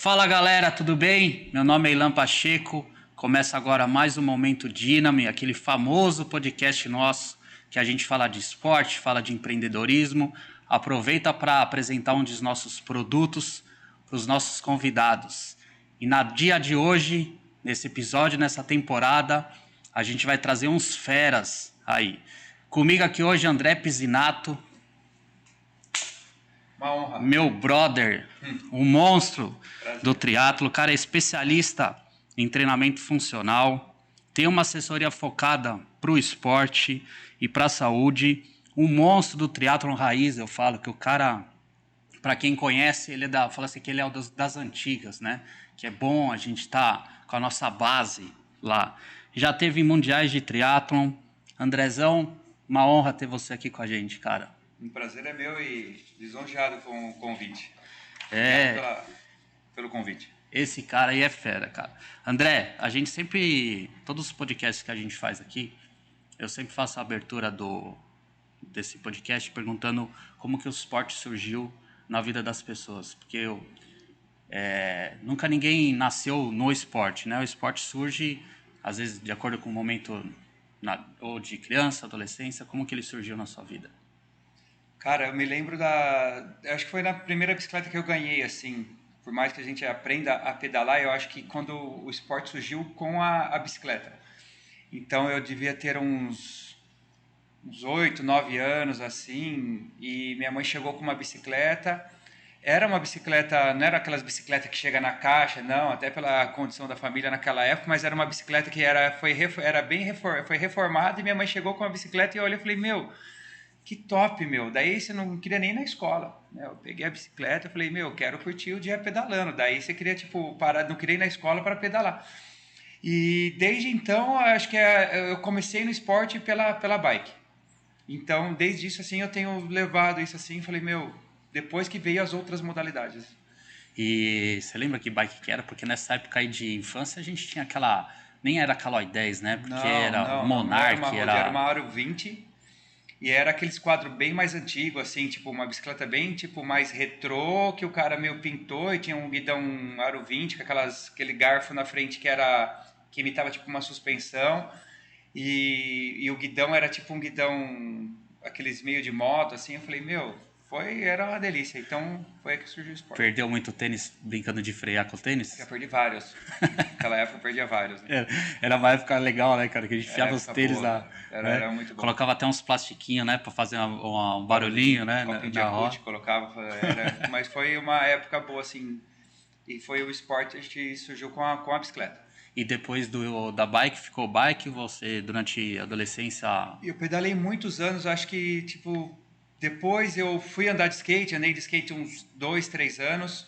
Fala galera, tudo bem? Meu nome é Ilan Pacheco. Começa agora mais um Momento Dínamo, aquele famoso podcast nosso que a gente fala de esporte, fala de empreendedorismo. Aproveita para apresentar um dos nossos produtos para os nossos convidados. E no dia de hoje, nesse episódio, nessa temporada, a gente vai trazer uns feras aí. Comigo aqui hoje, André Pizzinato. Uma honra. Meu brother, um monstro Prazer. do triatlo, cara é especialista em treinamento funcional, tem uma assessoria focada para o esporte e para a saúde, um monstro do triatlo raiz, eu falo que o cara, para quem conhece, ele fala assim que ele é das antigas, né? Que é bom a gente estar com a nossa base lá. Já teve mundiais de triatlon. Andrezão, uma honra ter você aqui com a gente, cara. Um prazer é meu e lisonjeado com o convite. É. Obrigado pelo convite. Esse cara aí é fera, cara. André, a gente sempre, todos os podcasts que a gente faz aqui, eu sempre faço a abertura desse podcast perguntando como que o esporte surgiu na vida das pessoas. Porque nunca ninguém nasceu no esporte, né? O esporte surge, às vezes, de acordo com o momento ou de criança, adolescência, como que ele surgiu na sua vida? Cara, eu me lembro acho que foi na primeira bicicleta que eu ganhei, assim. Por mais que a gente aprenda a pedalar, eu acho que quando o esporte surgiu com a bicicleta. Então eu devia ter uns 8, 9 anos, assim, e minha mãe chegou com uma bicicleta. Era uma bicicleta, não era aquelas bicicletas que chega na caixa, não, até pela condição da família naquela época, mas era uma bicicleta que foi reformada, e minha mãe chegou com uma bicicleta e eu olhei e falei, meu, que top, meu. Daí você não queria nem ir na escola, né? Eu peguei a bicicleta e falei, meu, quero curtir o dia pedalando. Daí você queria, tipo, parar, não queria ir na escola para pedalar. E desde então, acho que eu comecei no esporte pela bike. Então, desde isso, assim, eu tenho levado isso assim, falei, meu, depois que veio as outras modalidades. E você lembra que bike que era? Porque nessa época aí de infância a gente tinha aquela... Nem era Caloi 10, né? Porque era Não, meu era uma Monarch, Road, era uma Aro 20 e era aqueles quadros bem mais antigos, assim, tipo uma bicicleta bem, tipo, mais retrô, que o cara meio pintou e tinha um guidão Aro 20 com aquele garfo na frente que imitava tipo uma suspensão e o guidão era tipo um guidão, aqueles meio de moto, assim, eu falei, meu, era uma delícia, então foi aí que surgiu o esporte. Perdeu muito tênis brincando de frear com o tênis? Já perdi vários, naquela época eu perdia vários, né? Era uma época legal, né, cara? Que a gente enfiava os tênis boa, lá. era muito bom. Colocava até uns plastiquinhos, né? Pra fazer um barulhinho, né? Copinho de Na roda. Yakult colocava, mas foi uma época boa, assim, e foi o esporte que surgiu com a bicicleta. E depois da bike, ficou bike? Você, durante a adolescência... Eu pedalei muitos anos, acho que, tipo, depois eu fui andar de skate, andei de skate uns 2, 3 anos,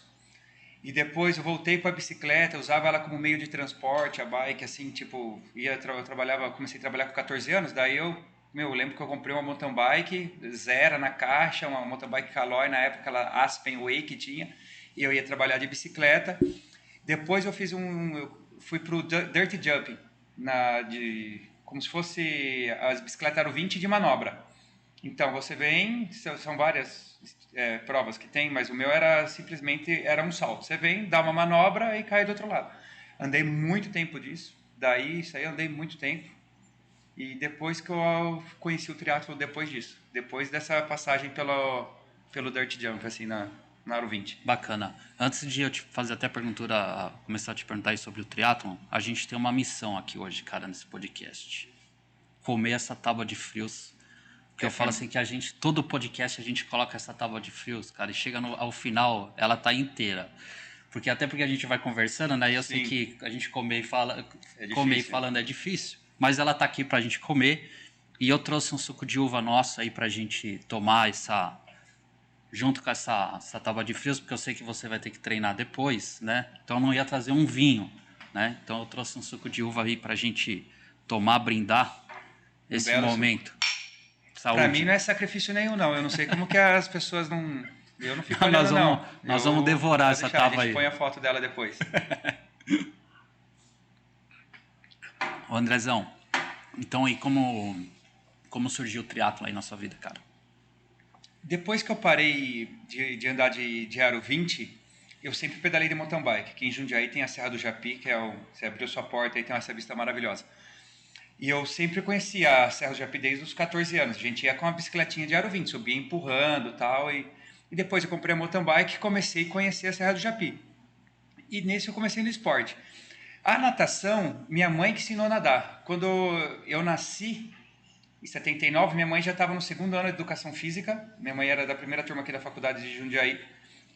e depois eu voltei para a bicicleta, usava ela como meio de transporte, a bike, assim, tipo, comecei a trabalhar com 14 anos, daí eu lembro que eu comprei uma mountain bike, zero na caixa, uma mountain bike Caloi, na época aquela Aspen Way que tinha, e eu ia trabalhar de bicicleta. Depois eu fui pro Dirty Jumping, como se fosse as bicicletas Aro 20 de manobra. Então você vem, são várias provas que tem, mas o meu era um salto. Você vem, dá uma manobra e cai do outro lado. Andei muito tempo disso, isso aí eu andei muito tempo. E depois que eu conheci o triatlo, depois disso, depois dessa passagem pelo Dirt Jump, assim, na Aro 20. Bacana. Antes de eu te fazer até começar a te perguntar aí sobre o triatlon, a gente tem uma missão aqui hoje, cara, nesse podcast. Comer essa tábua de frios. Porque eu falo assim que todo podcast a gente coloca essa tábua de frios, cara, e chega ao final, ela tá inteira. Porque a gente vai conversando, né? E eu sei que a gente comer e falando é difícil, mas ela tá aqui pra gente comer. E eu trouxe um suco de uva nosso aí pra gente tomar junto com essa tábua de frios, porque eu sei que você vai ter que treinar depois, né? Então eu não ia trazer um vinho, né? Então eu trouxe um suco de uva aí pra gente tomar, brindar esse momento. Saúde. Pra mim não é sacrifício nenhum, não. Eu não sei como que as pessoas não... Eu não fico olhando, não. Nós vamos devorar essa tábua aí. A gente põe a foto dela depois. Ô Andrezão, então aí como surgiu o triatlo aí na sua vida, cara? Depois que eu parei de andar de Aro 20, eu sempre pedalei de mountain bike. Aqui em Jundiaí tem a Serra do Japi, que é você abriu sua porta e tem essa vista maravilhosa. E eu sempre conhecia a Serra do Japi desde os 14 anos. A gente ia com uma bicicletinha de aro 20, subia empurrando tal, e depois eu comprei a mountain bike e comecei a conhecer a Serra do Japi. E nesse eu comecei no esporte. A natação, minha mãe que ensinou a nadar. Quando eu nasci, em 79, minha mãe já estava no segundo ano de educação física. Minha mãe era da primeira turma aqui da faculdade de Jundiaí.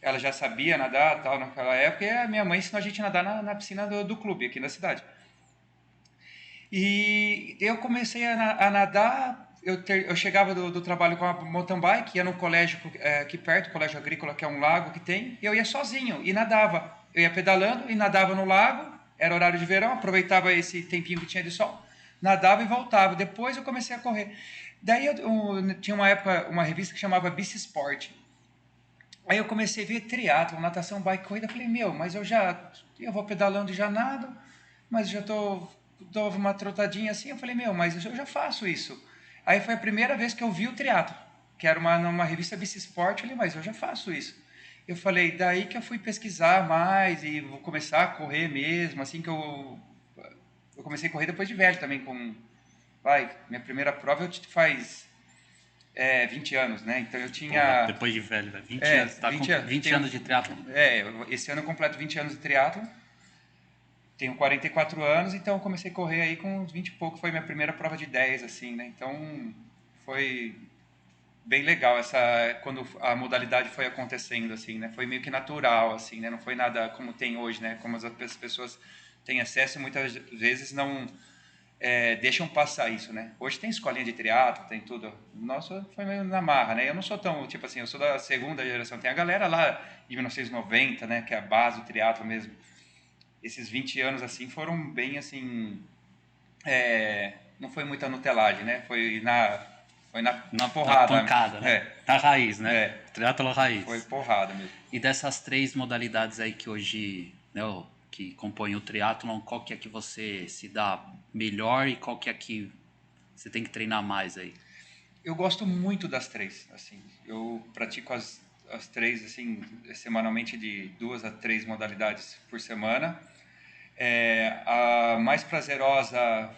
Ela já sabia nadar tal naquela época. E a minha mãe ensinou a gente a nadar na piscina do clube aqui na cidade. E eu comecei a nadar. Eu chegava do trabalho com a mountain bike, ia no colégio aqui perto, colégio agrícola, que é um lago que tem. E eu ia sozinho e nadava. Eu ia pedalando e nadava no lago. Era horário de verão, aproveitava esse tempinho que tinha de sol, nadava e voltava. Depois eu comecei a correr. Daí eu tinha uma época, uma revista que chamava Bici Sport. Aí eu comecei a ver triatlo, natação, bike, corrida. Falei, mas eu vou pedalando e já nado, mas já dou uma trotadinha assim. Eu falei, mas eu já faço isso. Aí foi a primeira vez que eu vi o triatlo, que era numa revista Bici Sport. Eu falei, mas eu já faço isso. Eu falei, daí que eu fui pesquisar mais e vou começar a correr mesmo, assim que eu comecei a correr depois de velho também, minha primeira prova faz 20 anos, né? Então eu tinha... Porra, depois de velho, 20 anos, tá 20 com anos, 20 anos de triatlon. Esse ano eu completo 20 anos de triatlon, tenho 44 anos, então eu comecei a correr aí com uns 20 e pouco, foi minha primeira prova de 10, assim, né? Então foi bem legal quando a modalidade foi acontecendo, assim, né? Foi meio que natural, assim, né? Não foi nada como tem hoje, né? Como as pessoas têm acesso e muitas vezes não deixam passar isso, né? Hoje tem escolinha de triatlo, tem tudo. Nossa, foi meio na marra, né? Eu não sou tão, tipo assim, eu sou da segunda geração. Tem a galera lá de 1990, né? Que é a base do triatlo mesmo. Esses 20 anos, assim, foram bem, assim... não foi muita nutelagem, né? Foi na porrada. Na pancada, né? Na raiz, né? Triatlo raiz. Foi porrada mesmo. E dessas 3 modalidades aí que hoje, né, que compõem o triatlon, qual que é que você se dá melhor e qual que é que você tem que treinar mais aí? Eu gosto muito das 3, assim. Eu pratico as 3, assim, semanalmente, de 2 a 3 modalidades por semana. A mais prazerosa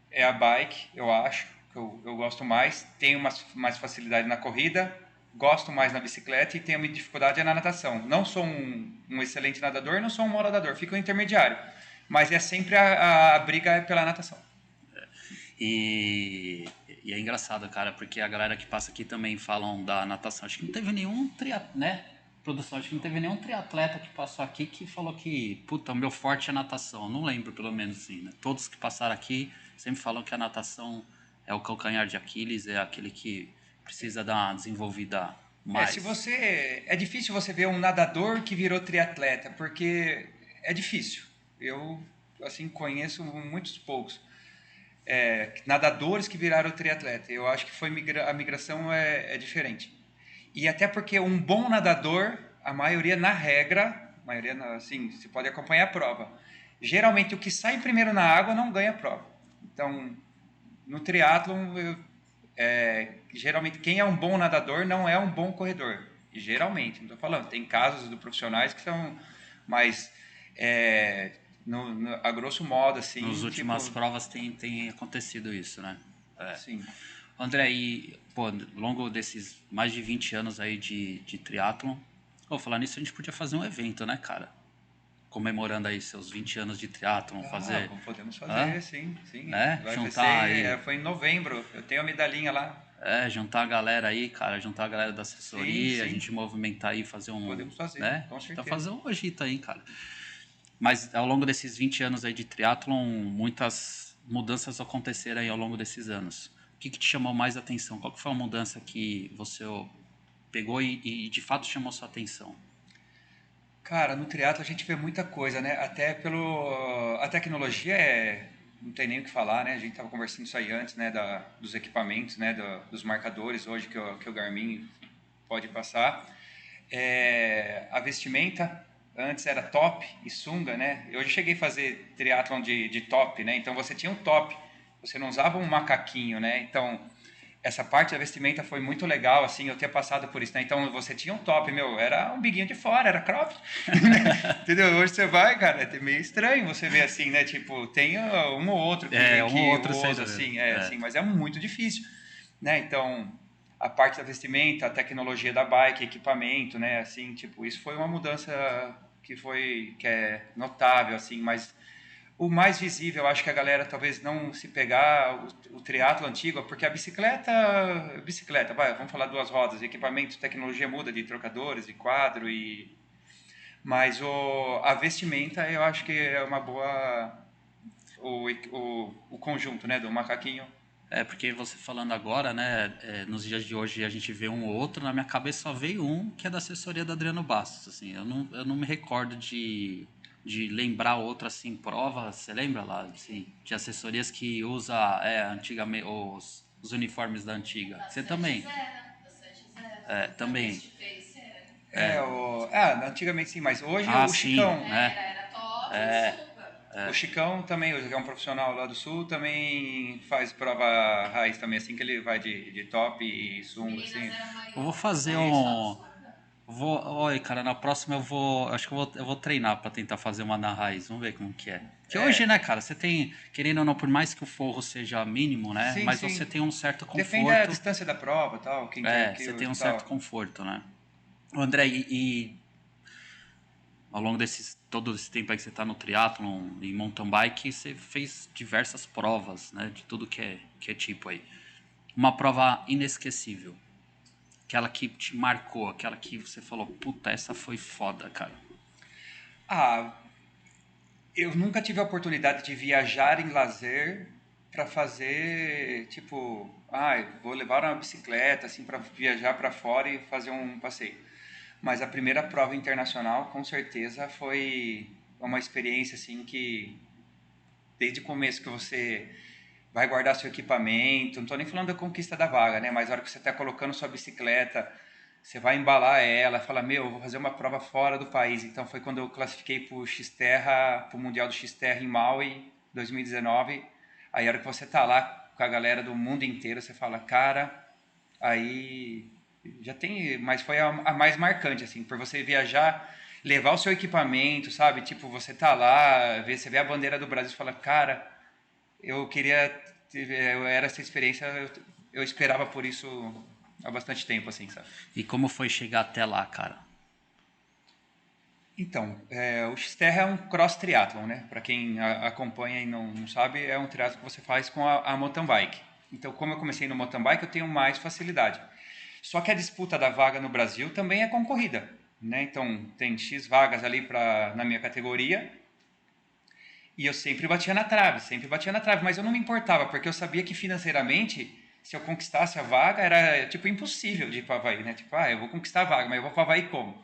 é a bike, eu acho, que eu gosto mais. Tenho mais facilidade na corrida, gosto mais na bicicleta e tenho uma dificuldade na natação. Não sou um excelente nadador, não sou um mau nadador, fico no intermediário. Mas é sempre a briga pela natação. E é engraçado, cara, porque a galera que passa aqui também falam da natação. Acho que não teve nenhum né? Produção, acho que não teve nenhum triatleta que passou aqui que falou que, puta, o meu forte é natação. Não lembro, pelo menos, assim, né? Todos que passaram aqui sempre falam que a natação é o calcanhar de Aquiles, é aquele que precisa dar uma desenvolvida mais. É difícil você ver um nadador que virou triatleta, porque é difícil. Eu, assim, conheço muitos poucos. Nadadores que viraram triatleta. Eu acho que a migração é diferente. E até porque um bom nadador, a maioria assim, se pode acompanhar a prova. Geralmente o que sai primeiro na água não ganha a prova. Então, no triatlon, geralmente quem é um bom nadador não é um bom corredor. Geralmente, não estou falando. Tem casos de profissionais que são mais... a grosso modo, assim... Nas últimas provas tem acontecido isso, né? Sim. André, e, pô, ao longo desses mais de 20 anos aí de triatlon, falar nisso, a gente podia fazer um evento, né, cara? Comemorando aí seus 20 anos de triatlon, fazer... Podemos fazer, sim. Né? Juntar aí... Foi em novembro, eu tenho a medalhinha lá. Juntar a galera aí, cara, juntar a galera da assessoria, sim. A gente movimentar aí, fazer um... Podemos fazer, né? Com certeza. Tá fazer um agita aí, cara. Mas ao longo desses 20 anos aí de triatlon, muitas mudanças aconteceram aí ao longo desses anos. O que te chamou mais atenção? Qual que foi a mudança que você pegou e de fato chamou sua atenção? Cara, no triatlo a gente vê muita coisa, né? Até a tecnologia não tem nem o que falar, né? A gente estava conversando isso aí antes, né? Dos equipamentos, né? Dos marcadores hoje que o Garmin pode passar. A vestimenta antes era top e sunga, né? Eu já cheguei a fazer triatlon de top, né? Então você tinha um top, você não usava um macaquinho, né? Então essa parte da vestimenta foi muito legal, assim, eu ter passado por isso, né? Então, você tinha um top, meu, era um biguinho de fora, era crop, entendeu? Hoje você vai, cara, é meio estranho você ver assim, né? Tipo, tem um ou outro Um ou que outro usa, sendo mesmo. assim, assim, mas é muito difícil, né? Então, a parte da vestimenta, a tecnologia da bike, equipamento, né? Assim, tipo, isso foi uma mudança que é notável, assim, mas o mais visível, eu acho que a galera talvez não se pegar o triatlo antigo, porque a bicicleta, vai, vamos falar duas rodas, equipamento, tecnologia muda de trocadores, de quadro mas a vestimenta eu acho que é uma boa o conjunto, né, do macaquinho. Porque você falando agora, né, nos dias de hoje a gente vê um ou outro, na minha cabeça só veio um que é da assessoria do Adriano Bastos, assim, eu não me recordo de lembrar outro, assim, prova, você lembra lá, assim, de assessorias que usa, antigamente, os uniformes da antiga, você também, Da 7-0. também, Antigamente sim, mas hoje ah, o sim, Chicão, né, Era top e é, super. o Chicão também, que é um profissional lá do Sul, também faz prova raiz também, assim que ele vai de top e sunga, assim. eu vou fazer olha, cara, na próxima acho que eu vou treinar pra tentar fazer uma na raiz, vamos ver como que é. Que hoje, né, cara, você tem, querendo ou não, por mais que o forro seja mínimo, né, Sim, mas sim. você tem um certo Depende da conforto, distância da prova, tal, quem quer que você tem um certo tal. conforto, né. Ô, André, e ao longo todo esse tempo aí que você tá no triatlon e mountain bike, você fez diversas provas, né, de tudo que é tipo aí. Uma prova inesquecível, aquela que te marcou, aquela que você falou, puta, essa foi foda, cara. Ah, eu nunca tive a oportunidade de viajar em lazer para fazer, tipo, vou levar uma bicicleta assim para viajar para fora e fazer um passeio. Mas a primeira prova internacional, com certeza, foi uma experiência assim que desde o começo que você vai guardar seu equipamento, não estou nem falando da conquista da vaga, né? Mas a hora que você está colocando sua bicicleta, você vai embalar ela, fala, meu, eu vou fazer uma prova fora do país. Então foi quando eu classifiquei para o Xterra, para o Mundial do Xterra em Maui, 2019. Aí a hora que você tá lá com a galera do mundo inteiro, você fala, cara, aí já tem, mas foi a mais marcante, assim, por você viajar, levar o seu equipamento, sabe? Tipo, você tá lá, você vê a bandeira do Brasil e fala, cara, eu queria eu era essa experiência, eu esperava por isso há bastante tempo, assim, sabe? E como foi chegar até lá, cara? Então, o Xterra é um cross triathlon, né? Para quem acompanha e não sabe, é um triathlon que você faz com a mountain bike. Então, como eu comecei no mountain bike, eu tenho mais facilidade. Só que a disputa da vaga no Brasil também é concorrida, né? Então, tem X vagas ali na minha categoria e eu sempre batia na trave, mas eu não me importava, porque eu sabia que financeiramente, se eu conquistasse a vaga, era tipo impossível de ir para Havaí, né? Tipo, eu vou conquistar a vaga, mas eu vou para Havaí como?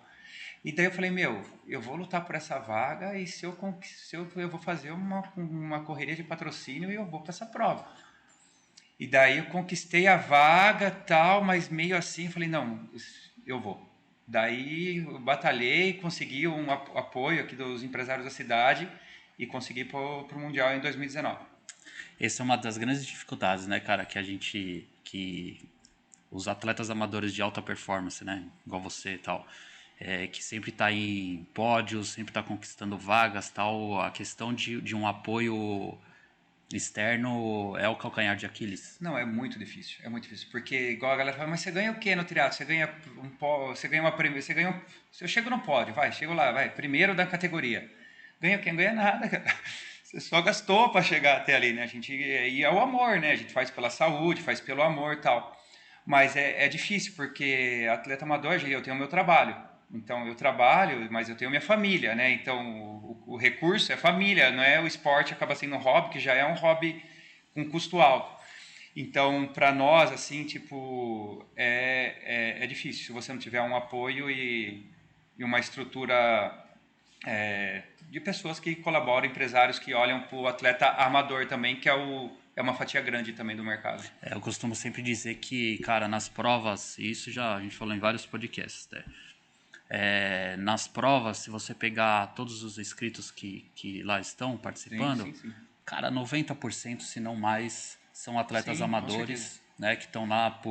E daí eu falei, meu, eu vou lutar por essa vaga e eu vou fazer uma correria de patrocínio e eu vou para essa prova. E daí eu conquistei a vaga tal, mas meio assim, eu falei, não, eu vou. Daí eu batalhei, consegui um apoio aqui dos empresários da cidade e consegui para o Mundial em 2019. Essa é uma das grandes dificuldades, né, cara, que os atletas amadores de alta performance, né, igual você e tal, que sempre tá em pódios, sempre tá conquistando vagas, tal, a questão de um apoio externo é o calcanhar de Aquiles. Não, é muito difícil, porque igual a galera fala, mas você ganha o quê no triatlo? Você ganha você ganha uma primeira, eu chego no pódio, chego lá, primeiro da categoria. Ganha o quê? Não ganha nada, cara. Você só gastou para chegar até ali, né? E é o amor, né? A gente faz pela saúde, faz pelo amor e tal. Mas é difícil, porque atleta amador, eu tenho o meu trabalho. Então, eu trabalho, mas eu tenho minha família, né? Então, o recurso é família, não é o esporte, acaba sendo um hobby, que já é um hobby com custo alto. Então, para nós, assim, tipo, é difícil se você não tiver um apoio e uma estrutura de pessoas que colaboram, empresários que olham para o atleta amador também, que é uma fatia grande também do mercado. Eu costumo sempre dizer que, cara, nas provas, e isso já a gente falou em vários podcasts, né? Nas provas, se você pegar todos os inscritos que lá estão participando, Sim. cara, 90%, se não mais, são atletas Sim, com amadores certeza. né, que estão lá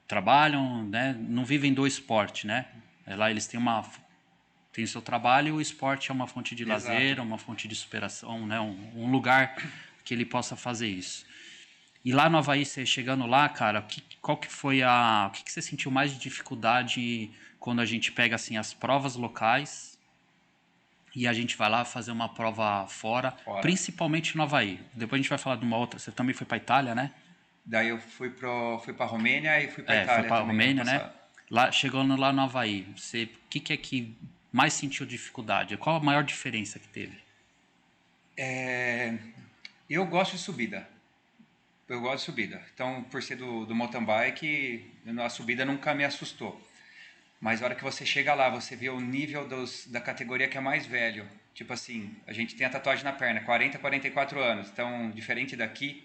trabalham, né, não vivem do esporte, né? Lá eles têm o seu trabalho e o esporte é uma fonte de Exato. lazer, uma fonte de superação, né, um lugar que ele possa fazer isso. E lá no Havaí, você chegando lá, cara, qual que foi o que você sentiu mais de dificuldade quando a gente pega assim as provas locais e a gente vai lá fazer uma prova fora, principalmente no Havaí. Depois a gente vai falar de uma outra. Você também foi para Itália, né? Daí eu fui para Romênia e fui para Itália foi para também, Romênia, ano né? passado. Lá, chegando lá no Havaí, você, o que é que mais sentiu dificuldade? Qual a maior diferença que teve? Eu gosto de subida. Eu gosto de subida. Então, por ser do mountain bike, a subida nunca me assustou. Mas a hora que você chega lá, você vê o nível da categoria que é mais velho. Tipo assim, a gente tem a tatuagem na perna, 40, 44 anos. Então, diferente daqui,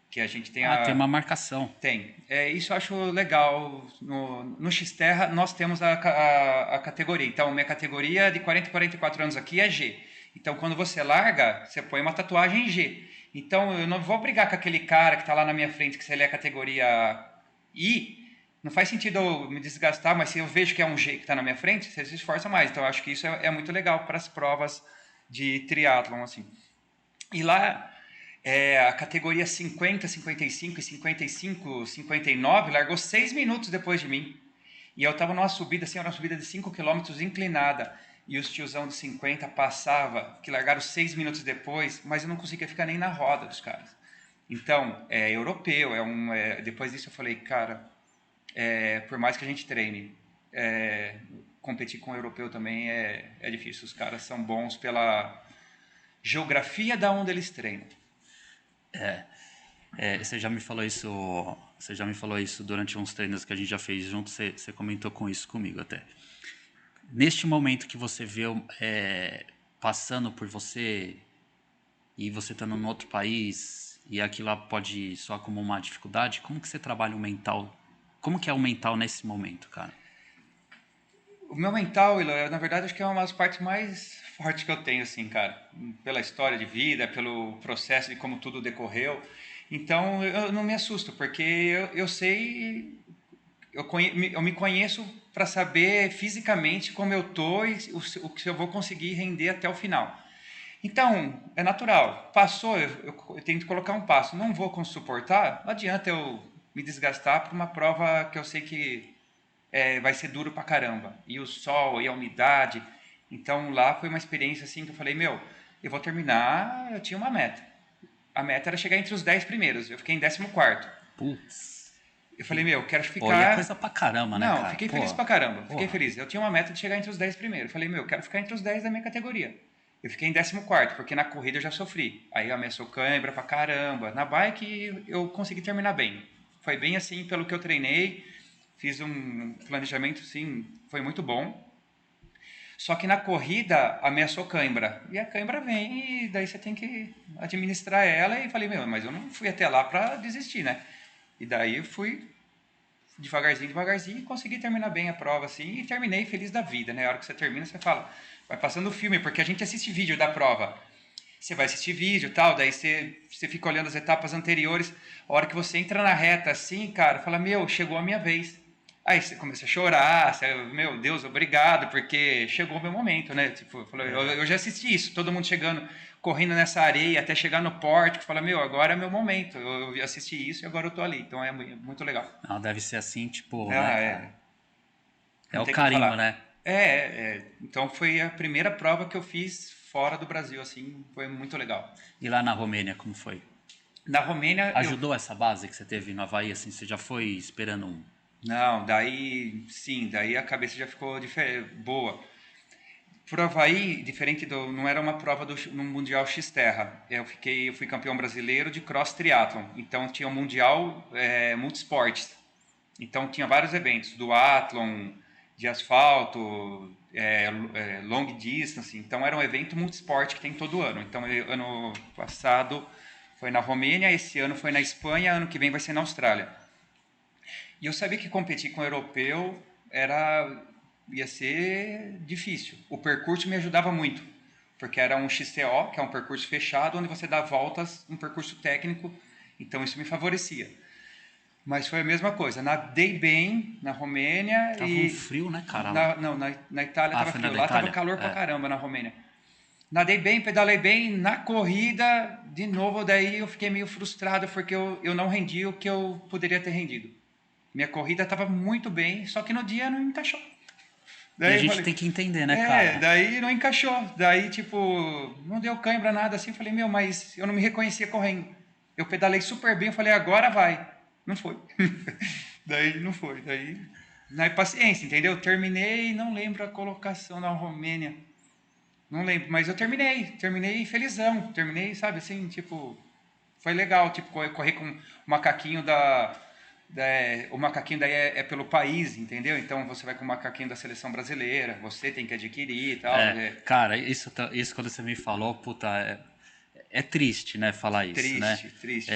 que a gente tem Tem uma marcação. Tem. Isso eu acho legal. No Xterra, nós temos a categoria. Então, minha categoria de 40 e 44 anos aqui é G. Então, quando você larga, você põe uma tatuagem em G. Então, eu não vou brigar com aquele cara que está lá na minha frente, que se ele é categoria I, não faz sentido eu me desgastar, mas se eu vejo que é um G que está na minha frente, você se esforça mais. Então, eu acho que isso é muito legal para as provas de triatlon, assim. E lá, a categoria 50, 55 e 55, 59 largou 6 minutos depois de mim. E eu estava numa subida, assim, uma subida de 5 quilômetros inclinada. E os tiozão de 50 passava, que largaram 6 minutos depois, mas eu não conseguia ficar nem na roda dos caras. Então, é europeu, depois disso eu falei, cara, por mais que a gente treine, competir com o europeu também é difícil. Os caras são bons pela geografia da onde eles treinam. Você já me falou isso durante uns treinos que a gente já fez junto, você comentou com isso comigo até. Neste momento que você vê passando por você e você estando em outro país e aquilo pode soar como uma dificuldade, como que você trabalha o mental? Como que é o mental nesse momento, cara? O meu mental, na verdade, acho que é uma das partes mais fortes que eu tenho, assim, cara. Pela história de vida, pelo processo de como tudo decorreu. Então, eu não me assusto, porque eu sei, eu me conheço para saber fisicamente como eu tô e o que eu vou conseguir render até o final. Então, é natural. Passou, eu tenho que colocar um passo. Não vou suportar, não adianta eu me desgastar para uma prova que eu sei que vai ser duro pra caramba. E o sol, e a umidade. Então, lá foi uma experiência assim que eu falei, eu vou terminar, eu tinha uma meta. A meta era chegar entre os 10 primeiros. Eu fiquei em 14º. Putz. Eu falei, eu quero ficar... Pô, e é coisa pra caramba, né, cara? Não, fiquei feliz pra caramba. Fiquei feliz. Eu tinha uma meta de chegar entre os 10 primeiros. Eu falei, eu quero ficar entre os 10 da minha categoria. Eu fiquei em 14º, porque na corrida eu já sofri. Aí ameaçou cãibra pra caramba. Na bike eu consegui terminar bem. Foi bem assim, pelo que eu treinei. Fiz um planejamento, sim, foi muito bom. Só que na corrida ameaçou cãibra. E a cãibra vem e daí você tem que administrar ela. E falei, mas eu não fui até lá para desistir, né? E daí eu fui devagarzinho e consegui terminar bem a prova, assim. E terminei feliz da vida, né? A hora que você termina, você fala, vai passando o filme, porque a gente assiste vídeo da prova. Você vai assistir vídeo e tal, daí você fica olhando as etapas anteriores. A hora que você entra na reta, assim, cara, fala, chegou a minha vez. Aí você começa a chorar, meu Deus, obrigado, porque chegou o meu momento, né? Tipo, eu já assisti isso, todo mundo chegando, correndo nessa areia até chegar no pórtico, fala, agora é meu momento, eu assisti isso e agora eu tô ali, então é muito legal. Não, deve ser assim, tipo, né? É o carinho, né? Então foi a primeira prova que eu fiz fora do Brasil, assim, foi muito legal. E lá na Romênia, como foi? Na Romênia... Ajudou essa base que você teve no Havaí, assim, você já foi esperando um... Não, daí a cabeça já ficou boa. Pro Havaí, diferente não era uma prova no Mundial Xterra. Eu fui campeão brasileiro de cross triathlon. Então tinha o Mundial multisportes. Então tinha vários eventos, duathlon, de asfalto, long distance. Então era um evento multisport que tem todo ano. Então ano passado foi na Romênia, esse ano foi na Espanha, ano que vem vai ser na Austrália. E eu sabia que competir com o europeu ia ser difícil. O percurso me ajudava muito, porque era um XTO, que é um percurso fechado, onde você dá voltas, um percurso técnico, então isso me favorecia. Mas foi a mesma coisa. Nadei bem na Romênia Tava e... um frio, né, cara? Não, na Itália tava foi na frio. da Lá tava Itália? calor pra É. caramba na Romênia. Nadei bem, pedalei bem. Na corrida, de novo, daí eu fiquei meio frustrado porque eu não rendi o que eu poderia ter rendido. Minha corrida estava muito bem, só que no dia não encaixou. E a Daí eu gente falei, tem que entender, né, cara? daí não encaixou. Daí, tipo, não deu cãibra, nada assim. Falei, meu, mas eu não me reconhecia correndo. Eu pedalei super bem, eu falei, agora vai. Não foi. Daí não foi. Daí, na paciência, entendeu? Terminei, não lembro a colocação na Romênia. Não lembro, mas eu terminei felizão. Terminei, sabe, assim, tipo, foi legal, tipo, correr com o macaquinho o macaquinho daí é pelo país, entendeu? Então você vai com o macaquinho da seleção brasileira, você tem que adquirir e tal. Cara, isso quando você me falou, puta, é triste, né, falar isso, né? Triste.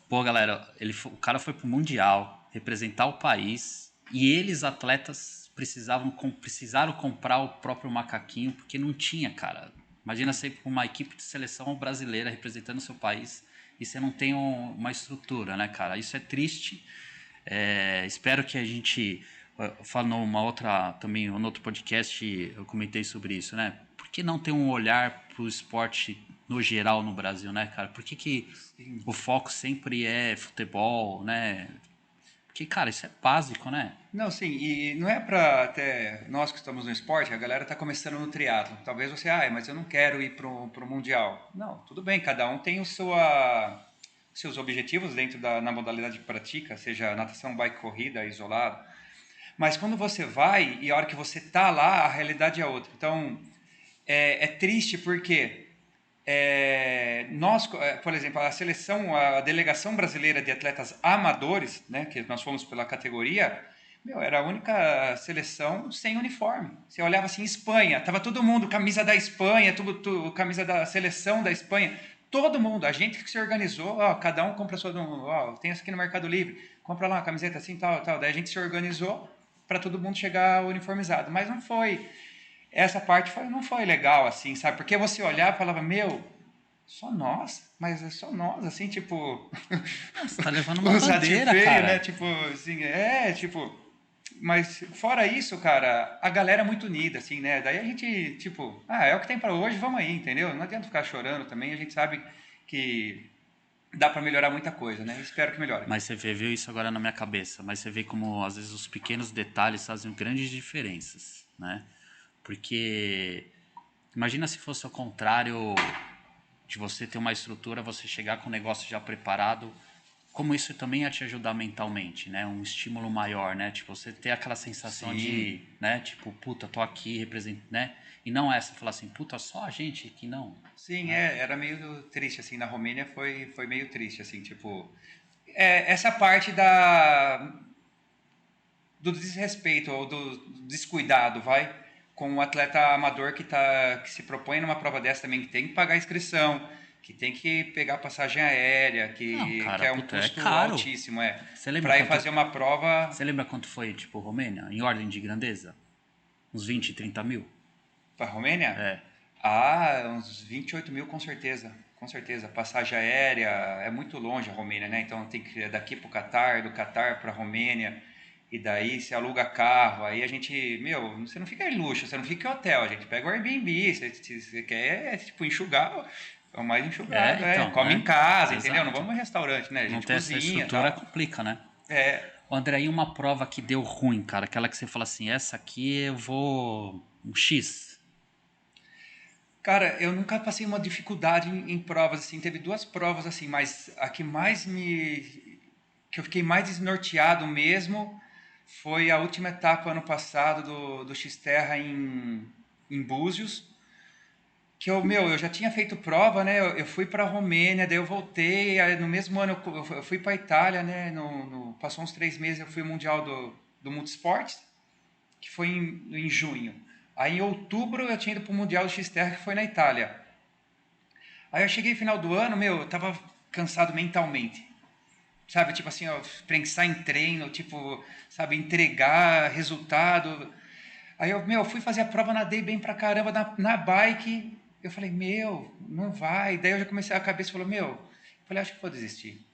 Pô, galera, o cara foi pro Mundial representar o país e eles, atletas, precisaram comprar o próprio macaquinho porque não tinha, cara. Imagina você ir pra uma equipe de seleção brasileira representando o seu país e você não tem uma estrutura, né, cara? Isso é triste. Espero que a gente falando uma outra também no outro podcast eu comentei sobre isso, né? Por que não ter um olhar para o esporte no geral no Brasil, né, cara? Por que o foco sempre é futebol, né? Porque, cara, isso é básico, né? Não, sim, e não é para até nós que estamos no esporte, a galera está começando no triatlo. Talvez você, mas eu não quero ir pro mundial. Não, tudo bem, cada um tem seus objetivos dentro na modalidade que pratica, seja natação, bike, corrida, isolado. Mas quando você vai e a hora que você tá lá, a realidade é outra. Então, é triste porque nós, por exemplo, a delegação brasileira de atletas amadores, né, que nós fomos pela categoria, era a única seleção sem uniforme. Você olhava assim, Espanha, tava todo mundo, camisa da Espanha, camisa da seleção da Espanha, todo mundo, a gente que se organizou, cada um compra sua, tem essa aqui no Mercado Livre, compra lá uma camiseta assim, tal. Daí a gente se organizou para todo mundo chegar uniformizado, mas não foi. Essa parte não foi legal, assim, sabe? Porque você olhava e falava, só nós? Mas é só nós, assim, tipo... Você tá levando uma Usar bandeira, feio, cara. né? Tipo, assim, tipo... Mas fora isso, cara, a galera é muito unida, assim, né? Daí a gente, tipo, é o que tem pra hoje, vamos aí, entendeu? Não adianta ficar chorando também, a gente sabe que dá pra melhorar muita coisa, né? Espero que melhore. Mas você viu isso agora na minha cabeça, mas você vê como às vezes os pequenos detalhes fazem grandes diferenças, né? Porque imagina se fosse ao contrário de você ter uma estrutura, você chegar com o negócio já preparado, como isso também ia te ajudar mentalmente, né? Um estímulo maior, né? Tipo, você ter aquela sensação de, né? Tipo, puta, tô aqui, represento, né? E não essa, falar assim, puta, só a gente que não. Sim, era meio triste, assim, na Romênia foi meio triste, assim, tipo... essa parte do desrespeito ou do descuidado, com o atleta amador que se propõe numa prova dessa também, que tem que pagar a inscrição, que tem que pegar passagem aérea, Não, cara, que é um puta, é custo caro. altíssimo, Você lembra para ir quanto- fazer uma prova Você lembra quanto foi, tipo, Romênia, em ordem de grandeza? Uns 20, 30 mil? para a Romênia? É. Uns 28 mil com certeza. Com certeza. Passagem aérea, é muito longe a Romênia, né? Então tem que ir daqui para o Catar, do Catar para a Romênia. E daí você aluga carro, aí a gente, você não fica em luxo, você não fica em hotel, a gente pega o Airbnb, você quer, tipo, enxugar, é o mais enxugado, Então, come né? em casa, Exato. entendeu? Não vamos no restaurante, né? A Não gente ter essa cozinha, estrutura tal. complica, né? É, Ô, André, e uma prova que deu ruim, cara? Aquela que você fala assim, essa aqui eu vou um X. cara, eu nunca passei uma dificuldade em provas, assim, teve duas provas, assim, mas a que que eu fiquei mais desnorteado mesmo foi a última etapa ano passado do Xterra em Búzios, que eu já tinha feito prova, né? Eu fui para a Romênia, daí eu voltei, aí no mesmo ano eu fui para a Itália, né? Passou uns 3 meses, eu fui ao Mundial do Multisports, que foi em junho. Aí em outubro eu tinha ido para o Mundial do Xterra, que foi na Itália. Aí eu cheguei no final do ano, eu tava cansado mentalmente. Sabe, tipo assim, pensar em treino, tipo, sabe, entregar resultado. Aí eu fui fazer a prova, nadei bem pra caramba na bike. Eu falei, não vai. Daí eu já comecei, a cabeça falou, falei, acho que vou desistir.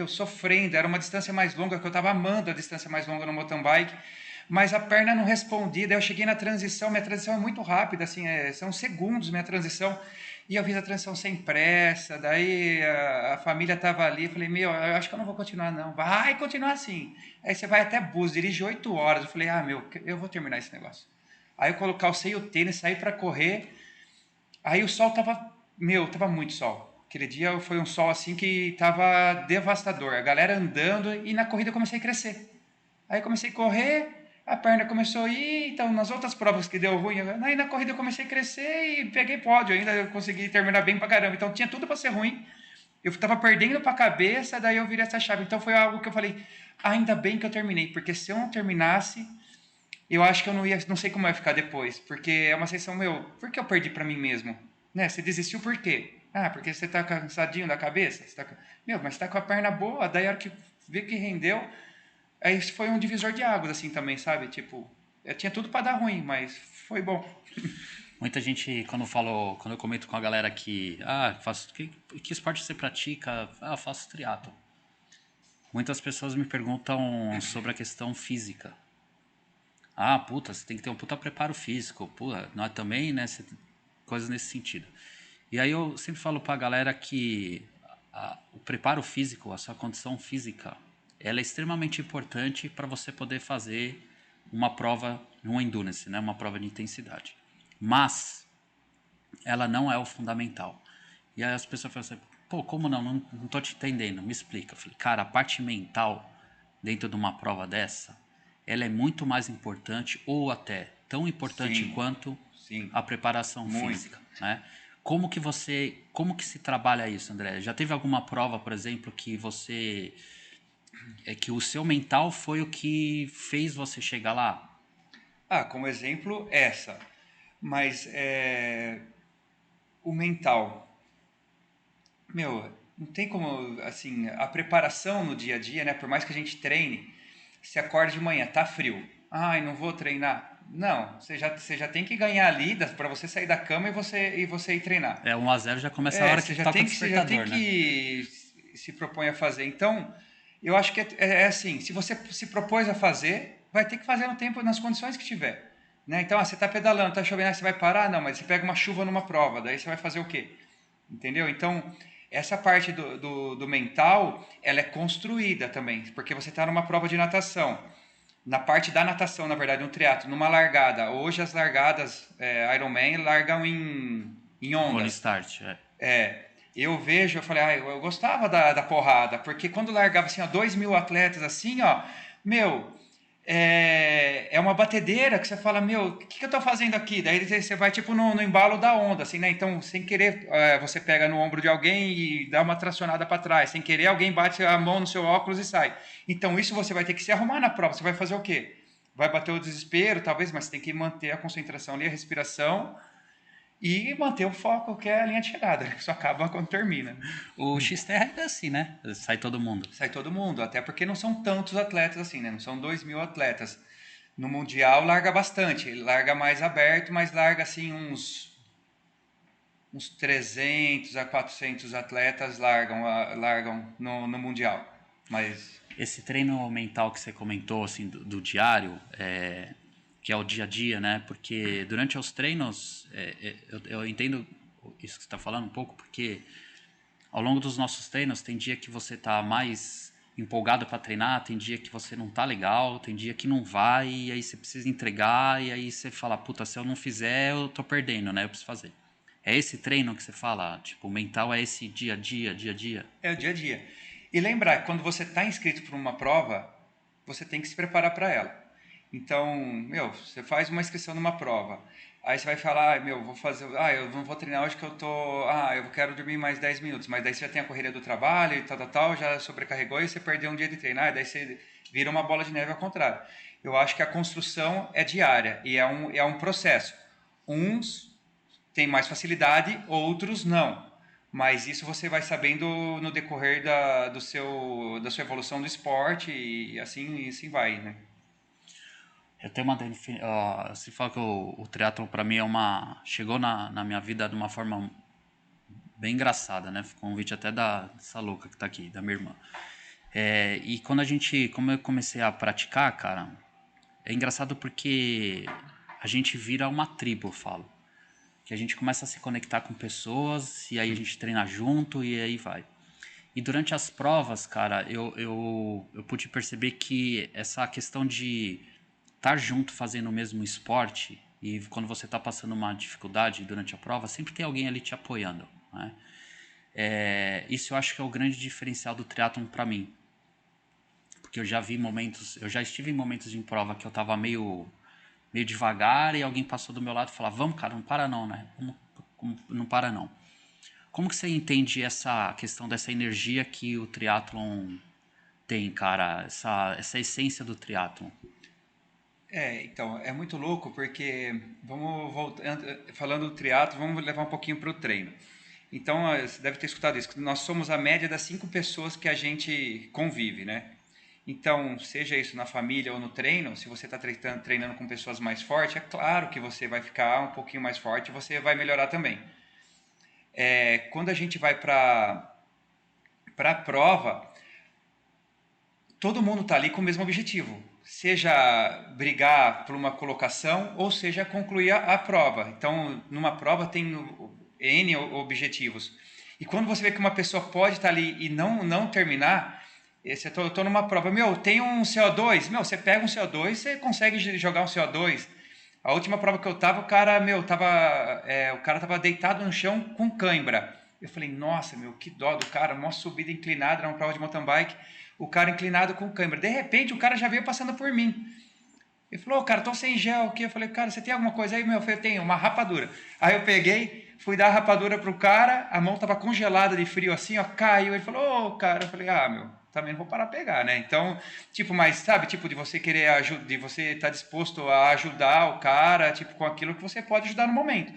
sofrendo. Era uma distância mais longa, que eu estava amando a distância mais longa no mountain bike, mas a perna não respondia. Daí eu cheguei na transição, minha transição é muito rápida, assim, são segundos minha transição, e eu fiz a transição sem pressa. Daí a família estava ali, eu falei, eu acho que eu não vou continuar não. Vai continuar assim. Aí você vai até Búzios, dirige 8 horas. Eu falei, eu vou terminar esse negócio. Aí eu calcei o tênis, saí para correr. Aí o sol tava muito sol. Aquele dia foi um sol assim que tava devastador. A galera andando e na corrida eu comecei a crescer. Aí eu comecei a correr, a perna começou a ir, então nas outras provas que deu ruim, aí na corrida eu comecei a crescer e peguei pódio ainda, eu consegui terminar bem pra caramba. Então tinha tudo para ser ruim. Eu tava perdendo pra cabeça, daí eu virei essa chave. Então foi algo que eu falei, ainda bem que eu terminei, porque se eu não terminasse, eu acho que eu não sei como vai ficar depois, porque é uma sensação, por que eu perdi pra mim mesmo? Né? Você desistiu por quê? Ah, porque você tá cansadinho da cabeça? Mas você tá com a perna boa, daí a hora que vê que rendeu, aí foi um divisor de águas, assim, também, sabe? Tipo, eu tinha tudo pra dar ruim, mas foi bom. Muita gente, quando eu comento com a galera que, que esporte você pratica? Ah, faço triatlo. Muitas pessoas me perguntam sobre a questão física. Ah, puta, você tem que ter um puta preparo físico. Puta, nós também, né? Coisas nesse sentido. E aí eu sempre falo pra galera que o preparo físico, a sua condição física, ela é extremamente importante para você poder fazer uma prova, um endurance, né? Uma prova de intensidade. Mas ela não é o fundamental. E aí as pessoas falam assim, pô, como não? Não tô te entendendo, me explica. Eu falei, cara, a parte mental dentro de uma prova dessa, ela é muito mais importante ou até tão importante Sim, quanto sim, a preparação muito. física, né? Como que se trabalha isso, André? Já teve alguma prova, por exemplo, que que o seu mental foi o que fez você chegar lá? Ah, como exemplo, essa. Mas o mental. Não tem como, assim, a preparação no dia a dia, né? Por mais que a gente treine, se acorda de manhã, tá frio. Ai, não vou treinar. Não, você já tem que ganhar ali para você sair da cama e você ir treinar. 1-0 já começa a hora que toca o Você já tem despertador, né? que se propõe a fazer. Então, eu acho que é assim, se você se propôs a fazer, vai ter que fazer no tempo, nas condições que tiver. Né? Então, você está pedalando, está chovendo, você vai parar? Não, mas você pega uma chuva numa prova, daí você vai fazer o quê? Entendeu? Então, essa parte do mental, ela é construída também, porque você está numa prova de natação. Na parte da natação, na verdade, no triatlo, numa largada. Hoje as largadas Ironman largam em Rolling ondas. start, Eu vejo, eu falei, eu gostava da porrada, porque quando largava assim, ó, 2.000 atletas assim, ó, meu, é uma batedeira que você fala, o que eu tô fazendo aqui? Daí você vai tipo no embalo da onda, assim, né? Então, sem querer, você pega no ombro de alguém e dá uma tracionada para trás. Sem querer, alguém bate a mão no seu óculos e sai. Então, isso você vai ter que se arrumar na prova. Você vai fazer o quê? Vai bater o desespero, talvez, mas você tem que manter a concentração ali, a respiração e manter o foco, que é a linha de chegada, que só acaba quando termina. O XTR é assim, né? Sai todo mundo. Sai todo mundo, até porque não são tantos atletas assim, né? Não são 2.000 atletas. No Mundial larga bastante, ele larga mais aberto, mas larga assim uns 300 a 400 atletas largam no Mundial. Mas Esse treino mental que você comentou, assim, do diário, que é o dia a dia, né? Porque durante os treinos, eu entendo isso que você está falando um pouco, porque ao longo dos nossos treinos, tem dia que você tá mais empolgado para treinar, tem dia que você não tá legal, tem dia que não vai, e aí você precisa entregar, e aí você fala, puta, se eu não fizer, eu tô perdendo, né? Eu preciso fazer. É esse treino que você fala, tipo, o mental é esse dia a dia, dia a dia. é o dia a dia. E lembrar, quando você está inscrito para uma prova, você tem que se preparar para ela. Então, você faz uma inscrição numa prova. Aí você vai falar, vou fazer, eu não vou treinar hoje que eu quero dormir mais 10 minutos. Mas daí você já tem a correria do trabalho e tal, já sobrecarregou e você perdeu um dia de treinar, e daí você vira uma bola de neve ao contrário. Eu acho que a construção é diária e é um processo. Uns têm mais facilidade, outros não. Mas isso você vai sabendo no decorrer da sua evolução do esporte e assim vai, né? Eu tenho se fala que o triatlon para mim chegou na minha vida de uma forma bem engraçada, né? Convite até dessa louca que tá aqui, da minha irmã. E como eu comecei a praticar, cara, é engraçado porque a gente vira uma tribo, eu falo. Que a gente começa a se conectar com pessoas e aí a gente treina junto e aí vai. E durante as provas, cara, eu pude perceber que essa questão de estar junto fazendo o mesmo esporte e quando você está passando uma dificuldade durante a prova, sempre tem alguém ali te apoiando, né? Isso eu acho que é o grande diferencial do triatlon para mim. Porque eu já estive em momentos de prova que eu estava meio devagar e alguém passou do meu lado e falava, vamos, cara, não para não, né? Não para não. Como que você entende essa questão dessa energia que o triatlon tem, cara? Essa essência do triatlon? Então, é muito louco porque, vamos voltando, falando do triatlo, vamos levar um pouquinho para o treino. Então, você deve ter escutado isso, nós somos a média das 5 pessoas que a gente convive, né? Então, seja isso na família ou no treino, se você está treinando com pessoas mais fortes, é claro que você vai ficar um pouquinho mais forte e você vai melhorar também. Quando a gente vai para a prova, todo mundo está ali com o mesmo objetivo, seja brigar por uma colocação ou seja concluir a prova. Então, numa prova tem N objetivos. E quando você vê que uma pessoa pode estar ali e não terminar, eu estou numa prova, tem um CO2, você pega um CO2, você consegue jogar um CO2. A última prova que eu tava, o cara tava deitado no chão com cãibra. Eu falei, nossa, que dó do cara, mó subida inclinada, era uma prova de mountain bike, o cara inclinado com cãibra. De repente, o cara já veio passando por mim. Ele falou, cara, tô sem gel aqui. Eu falei, cara, você tem alguma coisa aí? Eu falei, tenho, uma rapadura. Aí eu peguei, fui dar a rapadura pro cara, a mão tava congelada de frio assim, ó, caiu. Ele falou, cara, eu falei, também não vou parar a pegar, né? Então, mas sabe, de você querer de você estar disposto a ajudar o cara, com aquilo que você pode ajudar no momento.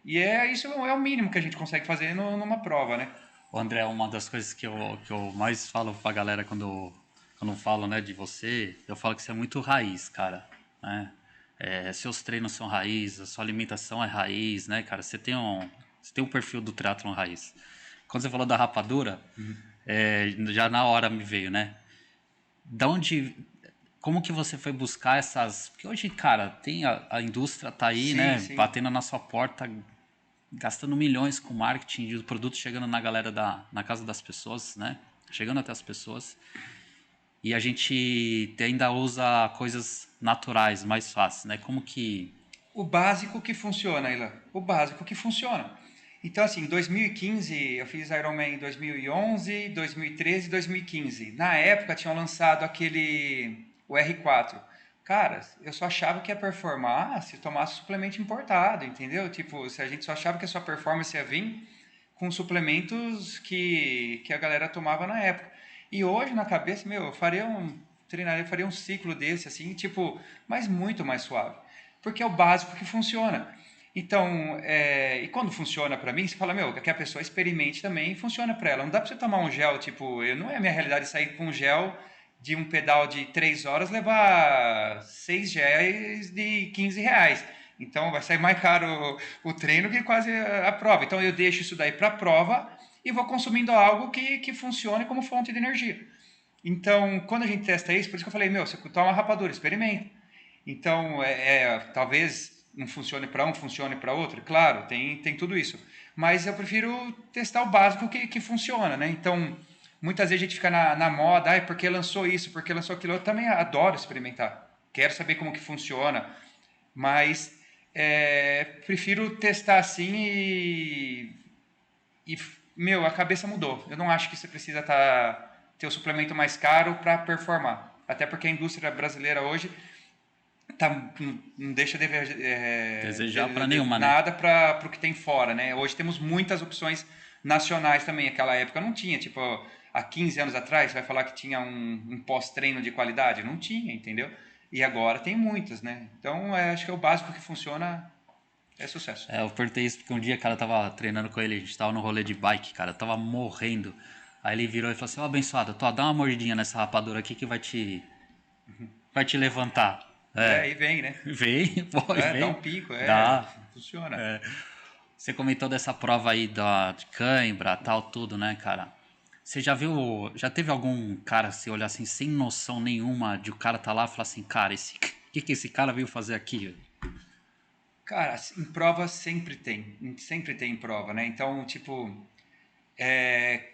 Isso é o mínimo que a gente consegue fazer numa prova, né? O André, uma das coisas que eu mais falo pra galera quando eu falo, né, de você, eu falo que você é muito raiz, cara, né? Seus treinos são raiz, a sua alimentação é raiz, né, cara? Você tem um perfil do triatlon raiz. Quando você falou da rapadura, já na hora me veio, né? Como que você foi buscar essas... Porque hoje, cara, tem a indústria tá aí, Sim, né, sim. batendo na sua porta, gastando milhões com marketing e o produto chegando na galera na casa das pessoas, né? Chegando até as pessoas. E a gente ainda usa coisas naturais, mais fáceis, né? Como que... O básico que funciona, Ilan. O básico que funciona. Então, assim, em 2015, eu fiz Ironman em 2011, 2013 e 2015. Na época, tinham lançado o R4. Cara, eu só achava que ia performar se tomasse suplemento importado, entendeu? Se a gente só achava que a sua performance ia vir com suplementos que a galera tomava na época. E hoje, na cabeça, eu faria um ciclo desse, assim, mas muito mais suave. Porque é o básico que funciona. Então, e quando funciona para mim, você fala, que a pessoa experimente também e funciona para ela. Não dá para você tomar um gel, não é a minha realidade sair com um gel de um pedal de 3 horas, levar 6 géis de R$ 15. Então, vai sair mais caro o treino que quase a prova. Então, eu deixo isso daí para a prova e vou consumindo algo que funcione como fonte de energia. Então, quando a gente testa isso, por isso que eu falei, você toma uma rapadura, experimenta. Então, talvez não funcione para um, funcione para outro. Claro, tem tudo isso. Mas eu prefiro testar o básico que funciona, né? Então, muitas vezes a gente fica na moda, porque lançou isso, porque lançou aquilo. Eu também adoro experimentar. Quero saber como que funciona. Mas prefiro testar assim a cabeça mudou. Eu não acho que você precisa ter o suplemento mais caro para performar. Até porque a indústria brasileira hoje não deixa desejar para nenhuma, nada, né? Para o que tem fora, né? Hoje temos muitas opções nacionais também. Aquela época não tinha, há 15 anos atrás, você vai falar que tinha um pós-treino de qualidade? Não tinha, entendeu? E agora tem muitas, né? Então, acho que é o básico que funciona, é sucesso. Eu perguntei isso porque um dia, cara, eu tava treinando com ele, a gente tava no rolê de bike, cara, eu tava morrendo. Aí ele virou e falou assim, abençoado, dá uma mordidinha nessa rapadura aqui que vai te levantar. E vem, né? Vem, pode, vem. Dá um pico, funciona. Você comentou dessa prova aí de cãibra, tal, tudo, né, cara? Você já teve algum cara, se olhar assim, sem noção nenhuma de o cara tá lá e falar assim, cara, o que esse cara veio fazer aqui? Cara, em prova sempre tem em prova, né? Então, tipo, é,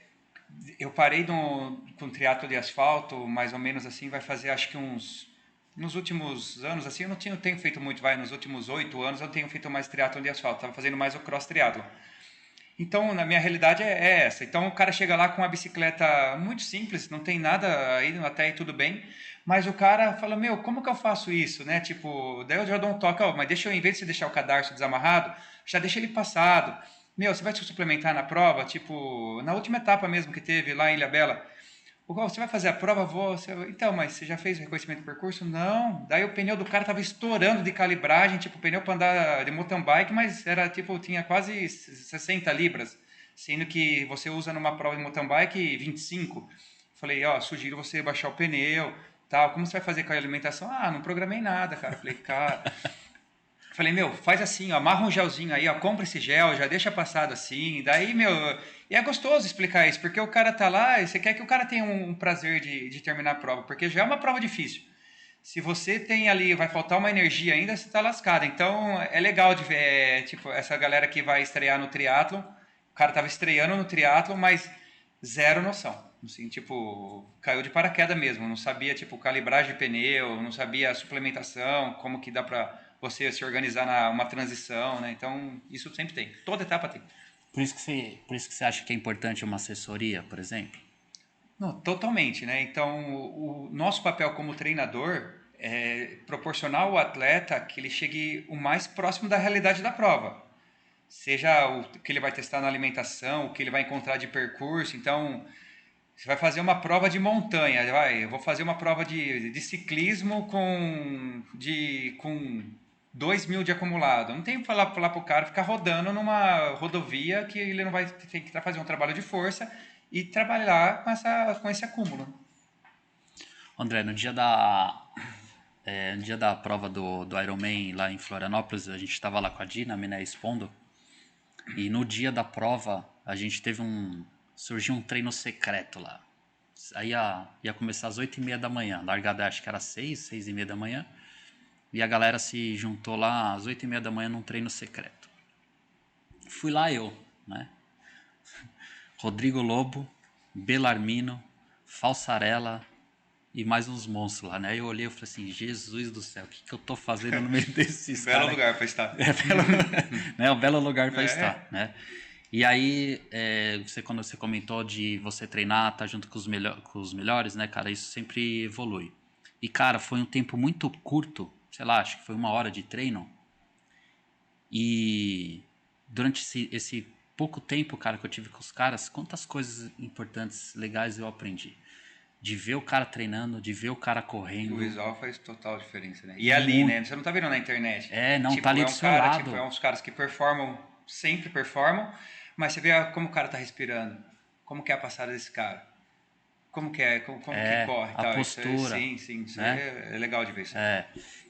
eu parei com triatlo de asfalto, mais ou menos assim, vai fazer acho que nos últimos anos, assim, eu não tenho feito muito, nos últimos 8 anos eu tenho feito mais triatlo de asfalto, tava fazendo mais o cross triatlo. Então, na minha realidade é essa. Então, o cara chega lá com uma bicicleta muito simples, não tem nada aí, até aí tudo bem, mas o cara fala, meu, como que eu faço isso, né? Tipo, daí eu já dou um toque, ó, mas deixa eu, em vez de você deixar o cadarço desamarrado, já deixa ele passado. Meu, você vai se suplementar na prova, tipo, na última etapa mesmo que teve lá em Ilhabela, você vai fazer a prova? Vou. Então, mas você já fez o reconhecimento do percurso? Não. Daí o pneu do cara tava estourando de calibragem, tipo, pneu para andar de mountain bike, mas era tipo, tinha quase 60 libras, sendo que você usa numa prova de mountain bike 25. Falei, ó, sugiro você baixar o pneu, tal. Como você vai fazer com a alimentação? Ah, não programei nada, cara. Falei, cara. Falei, meu, faz assim, ó, amarra um gelzinho aí, ó, compra esse gel, já deixa passado assim. Daí, meu, e é gostoso explicar isso, porque o cara tá lá e você quer que o cara tenha um prazer de terminar a prova, porque já é uma prova difícil. Se você tem ali, vai faltar uma energia ainda, você tá lascado. Então, é legal de ver, tipo, essa galera que vai estrear no triatlon, o cara tava estreando no triatlon, mas zero noção. Assim, tipo, caiu de paraquedas mesmo, não sabia, tipo, calibragem de pneu, não sabia a suplementação, como que dá pra você se organizar uma transição, né? Então, isso sempre tem. Toda etapa tem. Por isso que você acha que é importante uma assessoria, por exemplo? Não, totalmente, né? Então, o nosso papel como treinador é proporcionar ao atleta que ele chegue o mais próximo da realidade da prova. Seja o que ele vai testar na alimentação, o que ele vai encontrar de percurso. Então, você vai fazer uma prova de montanha, eu vou fazer uma prova de ciclismo com 2.000 de acumulado. Não tem que falar para o cara ficar rodando numa rodovia que ele não vai ter que fazer um trabalho de força e trabalhar com esse acúmulo. André, no dia da prova do Ironman lá em Florianópolis, a gente estava lá com a Dinami, né, expondo, e no dia da prova a gente surgiu um treino secreto lá. Aí ia começar às 8h30 da manhã, a largada acho que era 6h30 da manhã, e a galera se juntou lá às 8h30 da manhã num treino secreto. Fui lá eu, né? Rodrigo Lobo, Belarmino, Falsarella e mais uns monstros lá, né? Eu olhei e falei assim, Jesus do céu, o que eu tô fazendo no meio desses caras? Belo lugar para estar. Né? Um belo lugar para É. estar, né? E aí, quando você comentou de você treinar, tá junto com os melhores, né, cara? Isso sempre evolui. E, cara, foi um tempo muito curto, sei lá, acho que foi 1 hora de treino. E durante esse pouco tempo, cara, que eu tive com os caras, quantas coisas importantes, legais eu aprendi. De ver o cara treinando, de ver o cara correndo. O visual faz total diferença, né? E ali, né? Você não tá vendo na internet. Não, tipo, tá ali é do um seu cara, lado. tipo, é uns caras que performam, sempre performam, mas você vê como o cara tá respirando, como que é a passada desse cara, como que é, como que corre e a tal. postura, Sim, isso né? é legal de ver isso.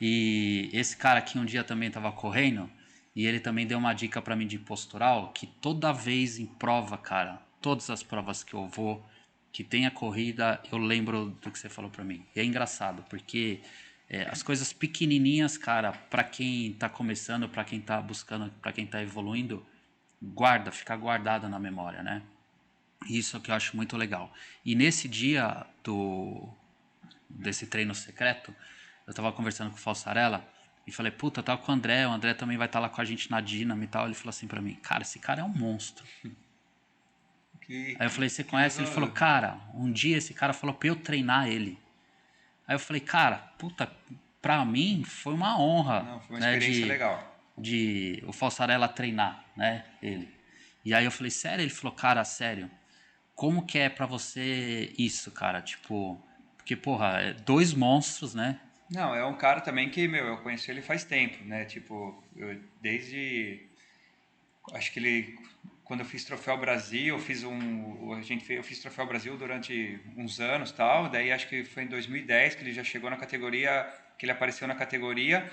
E esse cara aqui um dia também tava correndo e ele também deu uma dica pra mim de postural, que toda vez em prova, cara, todas as provas que eu vou, que tenha corrida, eu lembro do que você falou pra mim. E é engraçado, porque as coisas pequenininhas, cara, pra quem tá começando, pra quem tá buscando, pra quem tá evoluindo, fica guardada na memória, né? Isso é o que eu acho muito legal. E nesse dia desse treino secreto, eu tava conversando com o Falsarella e falei, puta, eu tava com o André também vai estar lá com a gente na Dinamo e tal. Ele falou assim pra mim, cara, esse cara é um monstro. Aí eu falei, você conhece? Ele falou, cara, um dia esse cara falou pra eu treinar ele. Aí eu falei, cara, puta, pra mim foi uma honra. Não, foi uma né, experiência legal. De o Falsarella treinar, né, ele. E aí eu falei, sério? Ele falou, cara, sério, como que é pra você isso, cara? Tipo, porque, porra, 2 monstros, né? Não, é um cara também que, meu, eu conheci ele faz tempo, né? Tipo, acho que ele, quando eu fiz Troféu Brasil, eu fiz Troféu Brasil durante uns anos, tal. Daí acho que foi em 2010 que ele já chegou na categoria, que ele apareceu na categoria.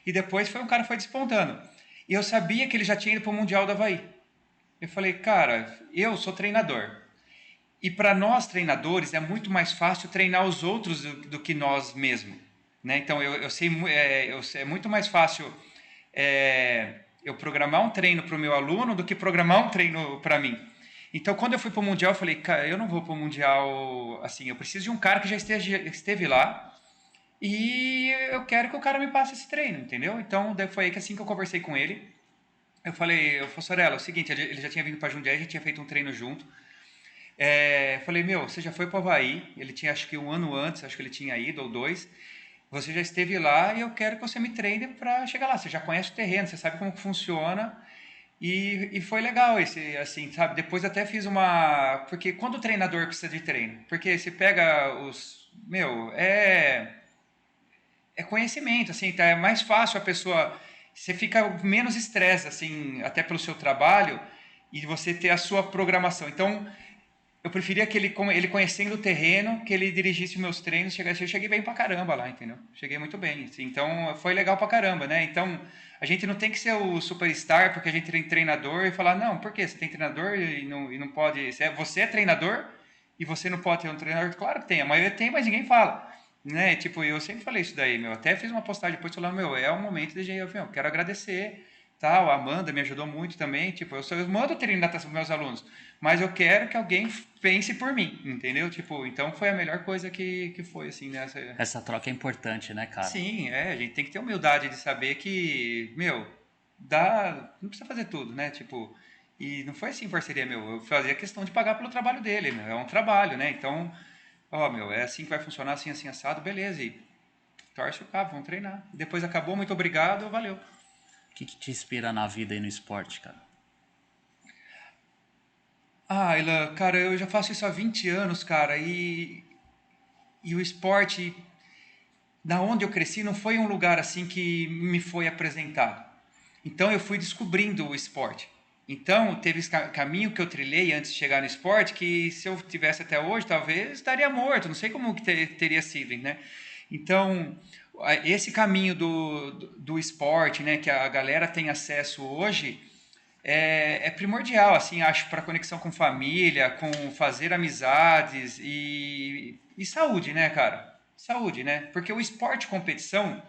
E depois foi um cara que foi despontando. E eu sabia que ele já tinha ido para o Mundial do Havaí. Eu falei, cara, eu sou treinador. E para nós treinadores é muito mais fácil treinar os outros do que nós mesmos, né? Então eu sei, é muito mais fácil eu programar um treino para o meu aluno do que programar um treino para mim. Então quando eu fui para o Mundial eu falei, cara, eu não vou para o Mundial assim, eu preciso de um cara que já esteve lá e eu quero que o cara me passe esse treino, entendeu? Então daí foi aí que assim que eu conversei com ele, eu falei, Fossarello, é o seguinte, ele já tinha vindo para Jundiaí, já tinha feito um treino junto. Falei, meu, você já foi para o Havaí, ele tinha acho que um ano antes, acho que ele tinha ido ou dois, você já esteve lá e eu quero que você me treine para chegar lá, você já conhece o terreno, você sabe como funciona e foi legal esse, assim, sabe, depois até fiz porque quando o treinador precisa de treino, porque você pega é conhecimento, assim, tá, é mais fácil a pessoa, você fica menos estresse, assim, até pelo seu trabalho e você ter a sua programação, então eu preferia que ele conhecendo o terreno, que ele dirigisse os meus treinos, eu cheguei bem pra caramba lá, entendeu? Cheguei muito bem, assim, então foi legal pra caramba, né? Então, a gente não tem que ser o superstar porque a gente tem treinador e falar, não, por quê? Você tem treinador e não pode... Você é treinador e você não pode ter um treinador? Claro que tem, a maioria tem, mas ninguém fala, né? Tipo, eu sempre falei isso daí, meu, até fiz uma postagem depois falando, meu, é um momento de eu quero agradecer, tal, a Amanda me ajudou muito também, tipo, eu mando treino de natação para meus alunos, mas eu quero que alguém pense por mim, entendeu? Tipo, então foi a melhor coisa que foi, assim, nessa... Essa troca é importante, né, cara? Sim, a gente tem que ter humildade de saber que, meu, dá, não precisa fazer tudo, né? Tipo, e não foi assim parceria, meu, eu fazia questão de pagar pelo trabalho dele, meu, é um trabalho, né? Então, ó, meu, é assim que vai funcionar, assim, assim, assado, beleza, e torce o cabo, vamos treinar. Depois acabou, muito obrigado, valeu. O que te inspira na vida e no esporte, cara? Ah, Ilan, cara, eu já faço isso há 20 anos, cara, e o esporte, da onde eu cresci, não foi um lugar assim que me foi apresentado. Então eu fui descobrindo o esporte. Então teve esse caminho que eu trilhei antes de chegar no esporte, que se eu tivesse até hoje, talvez estaria morto, não sei como que teria sido, né? Então, esse caminho do esporte, né, que a galera tem acesso hoje, é primordial, assim, acho, para conexão com família, com fazer amizades e saúde, né, cara? Saúde, né? Porque o esporte competição,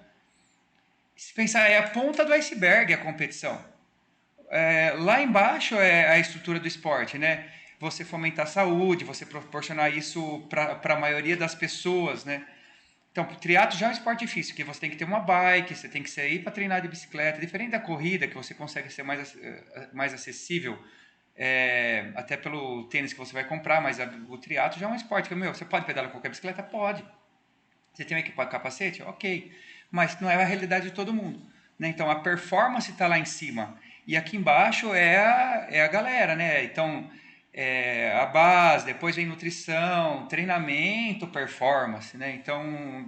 se pensar, é a ponta do iceberg a competição. Lá embaixo é a estrutura do esporte, né? Você fomentar a saúde, você proporcionar isso para a maioria das pessoas, né? Então, o triatlo já é um esporte difícil, que você tem que ter uma bike, você tem que sair para treinar de bicicleta, diferente da corrida, que você consegue ser mais acessível, até pelo tênis que você vai comprar, mas o triatlo já é um esporte que, meu, você pode pedalar com qualquer bicicleta? Pode. Você tem um capacete? Ok. Mas não é a realidade de todo mundo, né? Então, a performance está lá em cima, e aqui embaixo é a galera, né? Então, a base, depois vem nutrição, treinamento, performance, né? Então,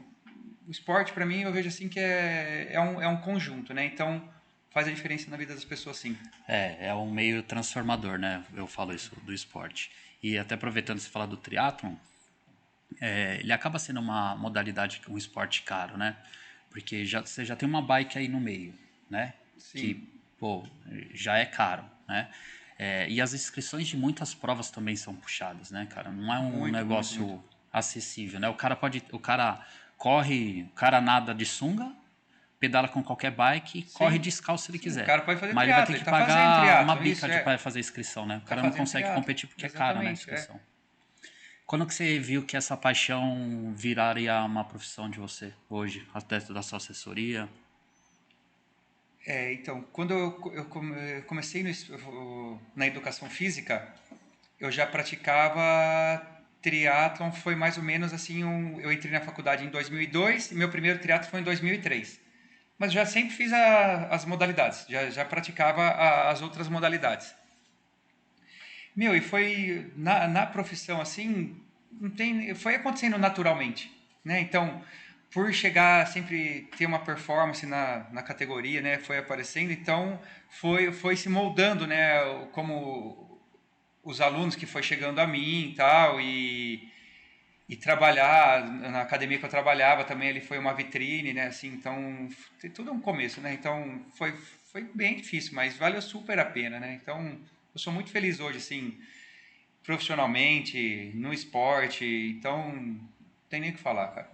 o esporte para mim eu vejo assim que é um conjunto, né? Então faz a diferença na vida das pessoas, sim. É um meio transformador, né? Eu falo isso do esporte. E até aproveitando você falar do triatlon, ele acaba sendo uma modalidade, um esporte caro, né? Porque você já tem uma bike aí no meio, né? Sim. Que, pô, já é caro, né? E as inscrições de muitas provas também são puxadas, né, cara? Não é um Muito, negócio muito, muito. acessível, né? O cara corre, o cara nada de sunga, pedala com qualquer bike, Sim. corre descalço se ele Sim, quiser. o cara pode fazer Mas ele vai ter triatlo, que ele tá fazendo pagar uma triatlo, bica isso, para fazer a inscrição, né? O cara não fazendo consegue triatlo. competir porque é caro, né, a Exatamente, inscrição. Quando que você viu que essa paixão viraria uma profissão de você hoje, até da sua assessoria? Então, quando eu comecei na educação física, eu já praticava triatlon, foi mais ou menos assim, eu entrei na faculdade em 2002 e meu primeiro triatlon foi em 2003. Mas já sempre fiz as modalidades, já praticava as outras modalidades. Meu, e foi na profissão assim, não tem, foi acontecendo naturalmente, né? Então, por chegar sempre ter uma performance na categoria, né? Foi aparecendo, então foi se moldando, né? Como os alunos que foi chegando a mim e tal, e trabalhar na academia que eu trabalhava também, ele foi uma vitrine, né? Assim, então, tudo é um começo, né? Então, foi bem difícil, mas valeu super a pena, né? Então, eu sou muito feliz hoje, assim, profissionalmente, no esporte. Então, não tem nem o que falar, cara.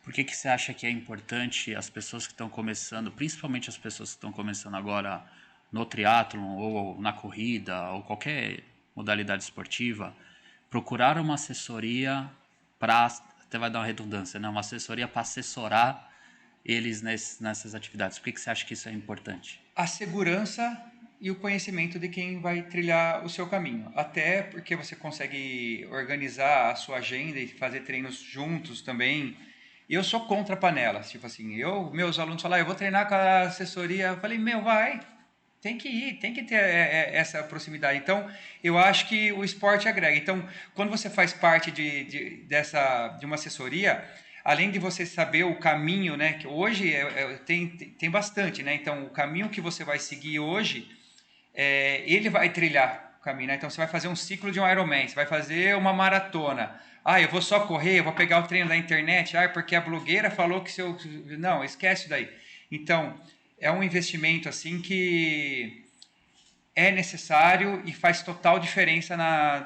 Por que que você acha que é importante as pessoas que estão começando, principalmente as pessoas que estão começando agora no triatlon ou na corrida ou qualquer modalidade esportiva, procurar uma assessoria para, até vai dar uma redundância, né? Uma assessoria para assessorar eles nessas atividades? Por que que você acha que isso é importante? A segurança e o conhecimento de quem vai trilhar o seu caminho. Até porque você consegue organizar a sua agenda e fazer treinos juntos também. Eu sou contra panelas, tipo assim, meus alunos falam, eu vou treinar com a assessoria, eu falei, vai, tem que ir, tem que ter essa proximidade. Então, eu acho que o esporte agrega. Então, quando você faz parte de uma assessoria, além de você saber o caminho, né, que hoje tem bastante, né? Então, o caminho que você vai seguir hoje, ele vai trilhar o caminho, né? Então, você vai fazer um ciclo de um Ironman, você vai fazer uma maratona. Eu vou só correr, eu vou pegar o treino da internet, porque a blogueira falou que se eu... Não, esquece daí. Então, é um investimento assim que é necessário e faz total diferença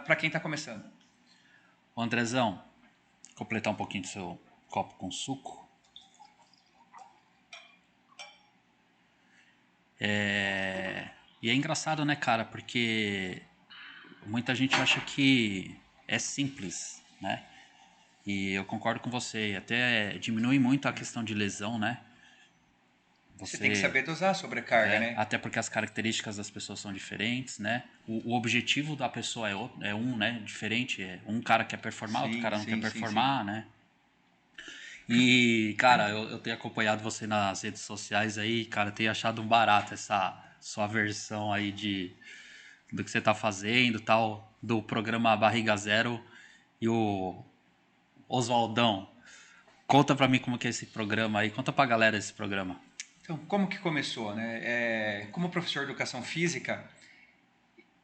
para quem está começando. Ô Andrezão, completar um pouquinho do seu copo com suco. E é engraçado, né, cara? Porque muita gente acha que é simples, né? E eu concordo com você. Até diminui muito a questão de lesão, né? Você tem que saber dosar a sobrecarga, né? Até porque as características das pessoas são diferentes, né? O objetivo da pessoa é um, né? Diferente. Um cara quer performar, outro cara não quer performar, né? E, cara, eu tenho acompanhado você nas redes sociais aí, cara, tenho achado um barato essa sua versão aí do que você tá fazendo, tal, do programa Barriga Zero e o Oswaldão. Conta pra mim como que é esse programa aí, conta pra galera esse programa. Então, como que começou, né? Como professor de educação física,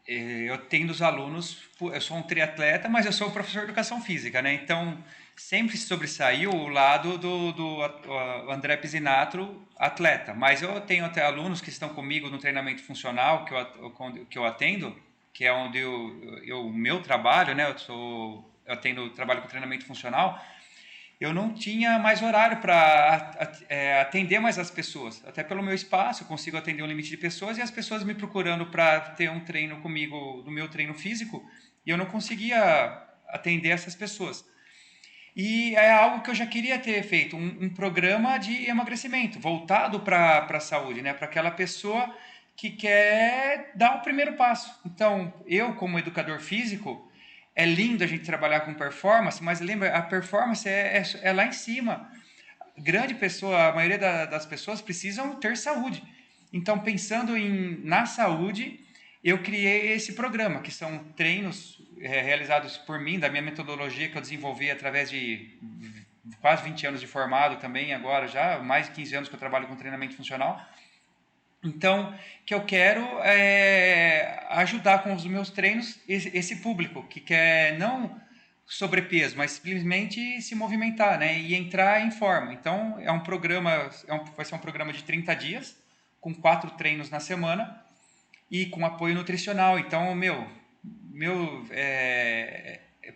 eu tenho dos alunos, eu sou um triatleta, mas eu sou professor de educação física, né? Então, sempre sobressaiu o lado do André Pisinatro, atleta. Mas eu tenho até alunos que estão comigo no treinamento funcional que eu atendo, que é onde o meu trabalho, né? Eu trabalho com treinamento funcional. Eu não tinha mais horário para atender mais as pessoas. Até pelo meu espaço, eu consigo atender um limite de pessoas e as pessoas me procurando para ter um treino comigo, do meu treino físico, e eu não conseguia atender essas pessoas. E é algo que eu já queria ter feito, um programa de emagrecimento, voltado para a saúde, né? Para aquela pessoa que quer dar o primeiro passo. Então, eu, como educador físico, é lindo a gente trabalhar com performance, mas lembra, a performance é lá em cima. A maioria das pessoas precisam ter saúde. Então, pensando na saúde, eu criei esse programa, que são treinos realizados por mim, da minha metodologia que eu desenvolvi através de quase 20 anos de formado também, agora já mais de 15 anos que eu trabalho com treinamento funcional. Então, que eu quero ajudar com os meus treinos esse público que quer não sobrepeso, mas simplesmente se movimentar, né? E entrar em forma. Então, é um programa, vai ser um programa de 30 dias, com 4 treinos na semana e com apoio nutricional. Então,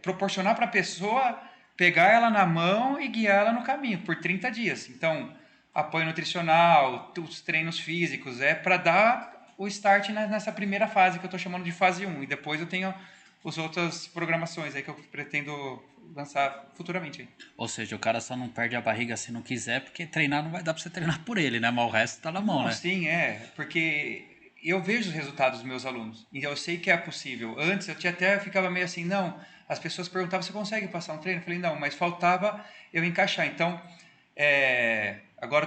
proporcionar para a pessoa pegar ela na mão e guiar ela no caminho por 30 dias. Então, apoio nutricional, os treinos físicos, para dar o start nessa primeira fase que eu estou chamando de fase 1. E depois eu tenho as outras programações aí que eu pretendo lançar futuramente. Ou seja, o cara só não perde a barriga se não quiser, porque treinar não vai dar para você treinar por ele, né? Mas o resto tá na mão, né? Sim, porque eu vejo os resultados dos meus alunos e eu sei que é possível. Antes eu até ficava meio assim, não, as pessoas perguntavam, você consegue passar um treino? Eu falei, não, mas faltava eu encaixar. Então, agora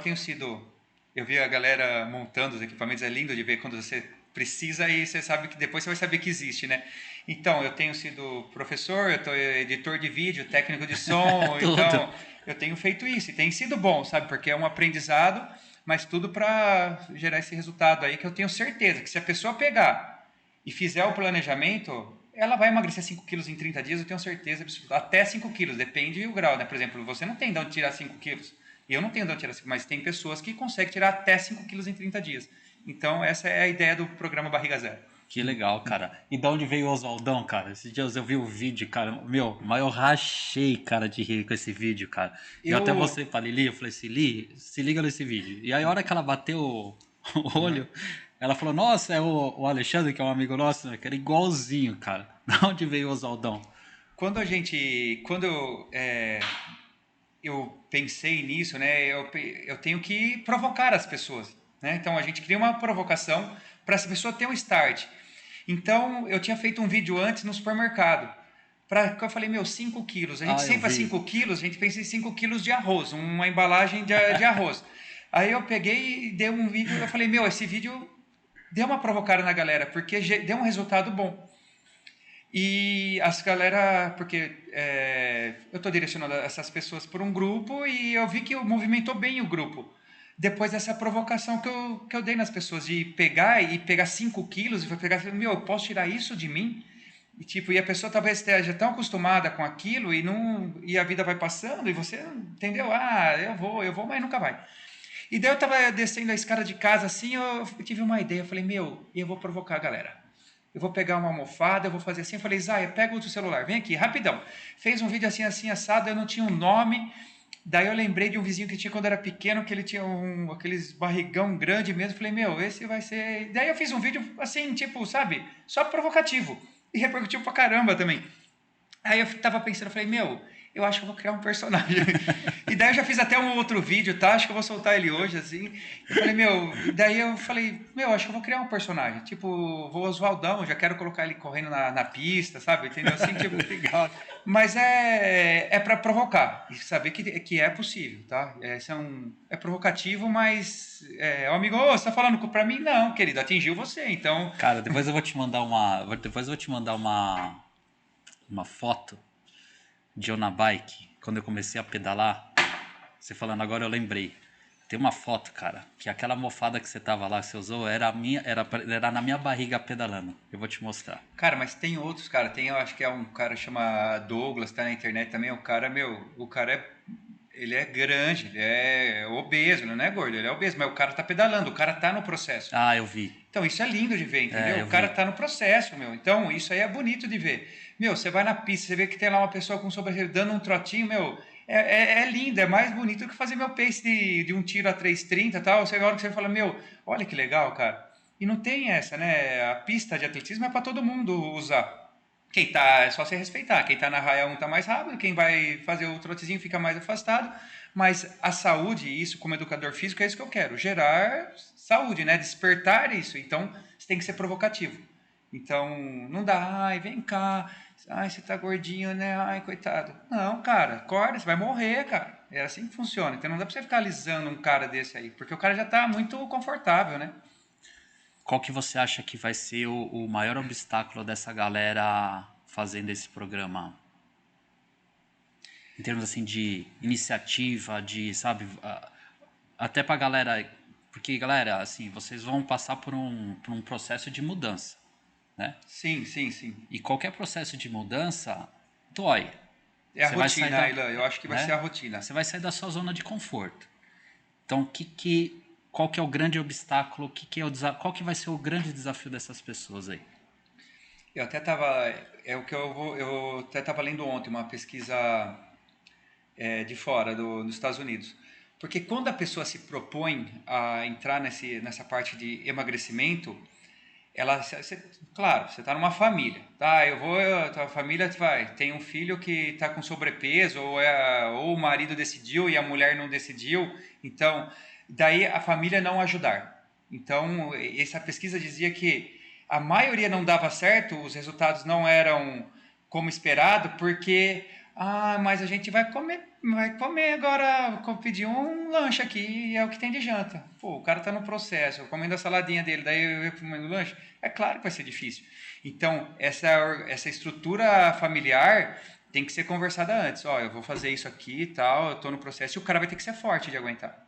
eu vi a galera montando os equipamentos, é lindo de ver quando você precisa e você sabe que depois você vai saber que existe, né? Então, eu tenho sido professor, eu estou editor de vídeo, técnico de som, então eu tenho feito isso e tem sido bom, sabe? Porque é um aprendizado, mas tudo para gerar esse resultado aí que eu tenho certeza que se a pessoa pegar e fizer o planejamento, ela vai emagrecer 5 quilos em 30 dias, eu tenho certeza absoluta. Até 5 quilos, depende do grau, né? Por exemplo, você não tem de onde tirar 5 quilos. Eu não tenho de onde tirar 5, mas tem pessoas que conseguem tirar até 5 quilos em 30 dias. Então, essa é a ideia do programa Barriga Zero. Que legal, cara. E de onde veio o Oswaldão, cara? Esses dias eu vi o vídeo, cara. Meu, mas eu rachei, cara, de rir com esse vídeo, cara. E eu até Eu, mostrei pra Lili, eu falei assim, Li, se liga nesse vídeo. E aí a hora que ela bateu o olho, ela falou, nossa, é o Alexandre, que é um amigo nosso, né? Que era igualzinho, cara. De onde veio o Oswaldão? quando eu pensei nisso, né, eu tenho que provocar as pessoas, né? Então a gente cria uma provocação para essa pessoa ter um start. Então eu tinha feito um vídeo antes no supermercado. Eu falei, meu, 5 quilos. A gente Ah, eu sempre a vi. 5 quilos, a gente pensa em 5 quilos de arroz, uma embalagem de arroz. Aí eu peguei e dei um vídeo, eu falei, meu, esse vídeo deu uma provocada na galera, porque deu um resultado bom. E as galera, porque eu estou direcionando essas pessoas por um grupo e eu vi que movimentou bem o grupo. Depois dessa provocação que eu dei nas pessoas, de pegar 5 quilos e foi pegar, meu, eu posso tirar isso de mim? E, tipo, e a pessoa talvez esteja tão acostumada com aquilo e a vida vai passando e você, entendeu? Ah, eu vou, mas nunca vai. E daí eu tava descendo a escada de casa assim, eu tive uma ideia, eu falei, meu, eu vou provocar a galera. Eu vou pegar uma almofada, eu vou fazer assim. Eu falei, Zaya, pega outro celular, vem aqui, rapidão. Fez um vídeo assim, assim, assado, eu não tinha um nome. Daí eu lembrei de um vizinho que tinha quando era pequeno, que ele tinha aqueles barrigão grande mesmo. Falei, meu, esse vai ser. Daí eu fiz um vídeo assim, tipo, sabe, só provocativo. E repercutiu pra caramba também. Aí eu tava pensando, eu falei, meu, eu acho que eu vou criar um personagem. E daí eu já fiz até um outro vídeo, tá? Acho que eu vou soltar ele hoje, assim. Eu falei, meu, e daí eu falei, meu, acho que eu vou criar um personagem. Tipo, vou Oswaldão, já quero colocar ele correndo na pista, sabe? Entendeu? Assim, tipo. Legal. Mas é para provocar e saber que é possível, tá? É provocativo, mas o amigo, ô, você tá falando pra mim? Não, querido, atingiu você, então. Cara, depois eu vou te mandar uma foto de eu na bike, quando eu comecei a pedalar. Você falando agora, eu lembrei. Tem uma foto, cara, que aquela almofada que você tava lá, que você usou, era na minha barriga pedalando. Eu vou te mostrar. Cara, mas tem outros, cara. Eu acho que é um cara chama Douglas, tá na internet também. Ele é grande, ele é obeso, ele não é gordo, ele é obeso, mas o cara tá pedalando, o cara tá no processo. Ah, eu vi. Então, isso é lindo de ver, entendeu? Eu O cara vi. tá no processo, meu. Então, isso aí é bonito de ver. Meu, você vai na pista, você vê que tem lá uma pessoa com sobrancelha dando um trotinho, meu. É lindo, é mais bonito do que fazer meu pace de um tiro a 3,30 e tal. Você, a hora que você fala, meu, olha que legal, cara. E não tem essa, né? A pista de atletismo é para todo mundo usar. É só se respeitar. Quem tá na raia 1 tá mais rápido, quem vai fazer o trotezinho fica mais afastado. Mas a saúde, isso como educador físico, é isso que eu quero. Gerar saúde, né? Despertar isso. Então, você tem que ser provocativo. Então, não dá, ai, vem cá. Ai, você tá gordinho, né? Ai, coitado. Não, cara, acorda, você vai morrer, cara. É assim que funciona. Então, não dá pra você ficar alisando um cara desse aí. Porque o cara já tá muito confortável, né? Qual que você acha que vai ser o maior obstáculo dessa galera fazendo esse programa? Em termos assim de iniciativa, de, sabe, até pra galera, porque galera, assim, vocês vão passar por um processo de mudança, né? Sim, sim, sim. E qualquer processo de mudança dói. É a Você vai sair rotina, da, Ilan. Eu acho que vai ser né? a rotina. Você vai sair da sua zona de conforto. Então, qual que é o grande obstáculo? Qual que vai ser o grande desafio dessas pessoas aí? Eu até estava, eu até estava lendo ontem uma pesquisa de fora dos Estados Unidos, porque quando a pessoa se propõe a entrar nessa parte de emagrecimento, claro, você está numa família, tá? Tua família tem um filho que está com sobrepeso ou o marido decidiu e a mulher não decidiu, então daí a família não ajudar. Então essa pesquisa dizia que a maioria não dava certo, os resultados não eram como esperado, porque mas a gente vai comer agora, pedir um lanche aqui e é o que tem de janta. Pô, o cara tá no processo, comendo a saladinha dele, daí eu comendo lanche, é claro que vai ser difícil. Então, essa estrutura familiar tem que ser conversada antes. Ó, eu vou fazer isso aqui e tal, eu tô no processo, e o cara vai ter que ser forte de aguentar.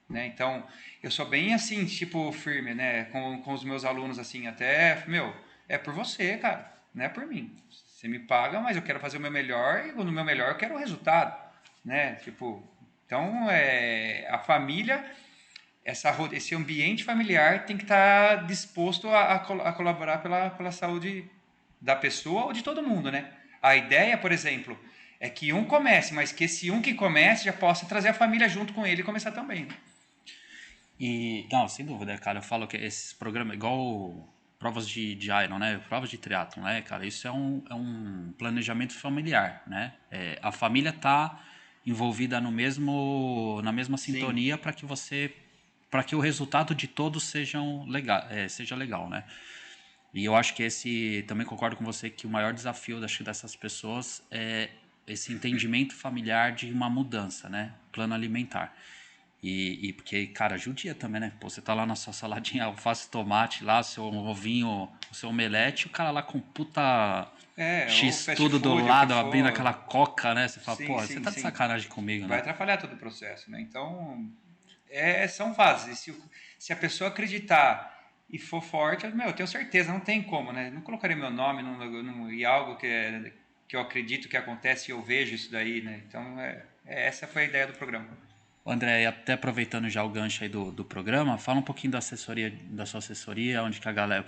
Né? Então, eu sou bem assim, tipo, firme, né? Com os meus alunos, assim, até, meu, é por você, cara, não é por mim. Você me paga, mas eu quero fazer o meu melhor e no meu melhor eu quero o resultado, né? Tipo, então, a família esse ambiente familiar tem que estar disposto a colaborar pela saúde da pessoa ou de todo mundo, né? A ideia, por exemplo, é que um comece, mas que esse um que comece já possa trazer a família junto com ele e começar também, né? E, não, sem dúvida, cara, eu falo que esses programas, igual provas de Iron, né, provas de triatlon, né, cara, isso é um planejamento familiar, né, a família tá envolvida na mesma Sim. sintonia para que o resultado de todos seja legal, né. E eu acho que também concordo com você que o maior desafio, acho que dessas pessoas é esse entendimento familiar de uma mudança, né, plano alimentar. E porque, cara, judia também, né? Pô, você tá lá na sua saladinha, alface, tomate lá, seu ovinho, o seu omelete, o cara lá com puta Ou X fast tudo do food, o que lado, abrindo for. aquela coca, né? Você fala, Sim, pô, você sim, tá de sim. sacanagem comigo, Vai né? atrapalhar todo o processo, né? Então, são fases. Se a pessoa acreditar e for forte, eu tenho certeza, não tem como, né? Não colocarei meu nome e algo que eu acredito que acontece e eu vejo isso daí, né? Então, essa foi a ideia do programa. André, e até aproveitando já o gancho aí do programa, fala um pouquinho da assessoria, da sua assessoria, onde que a galera,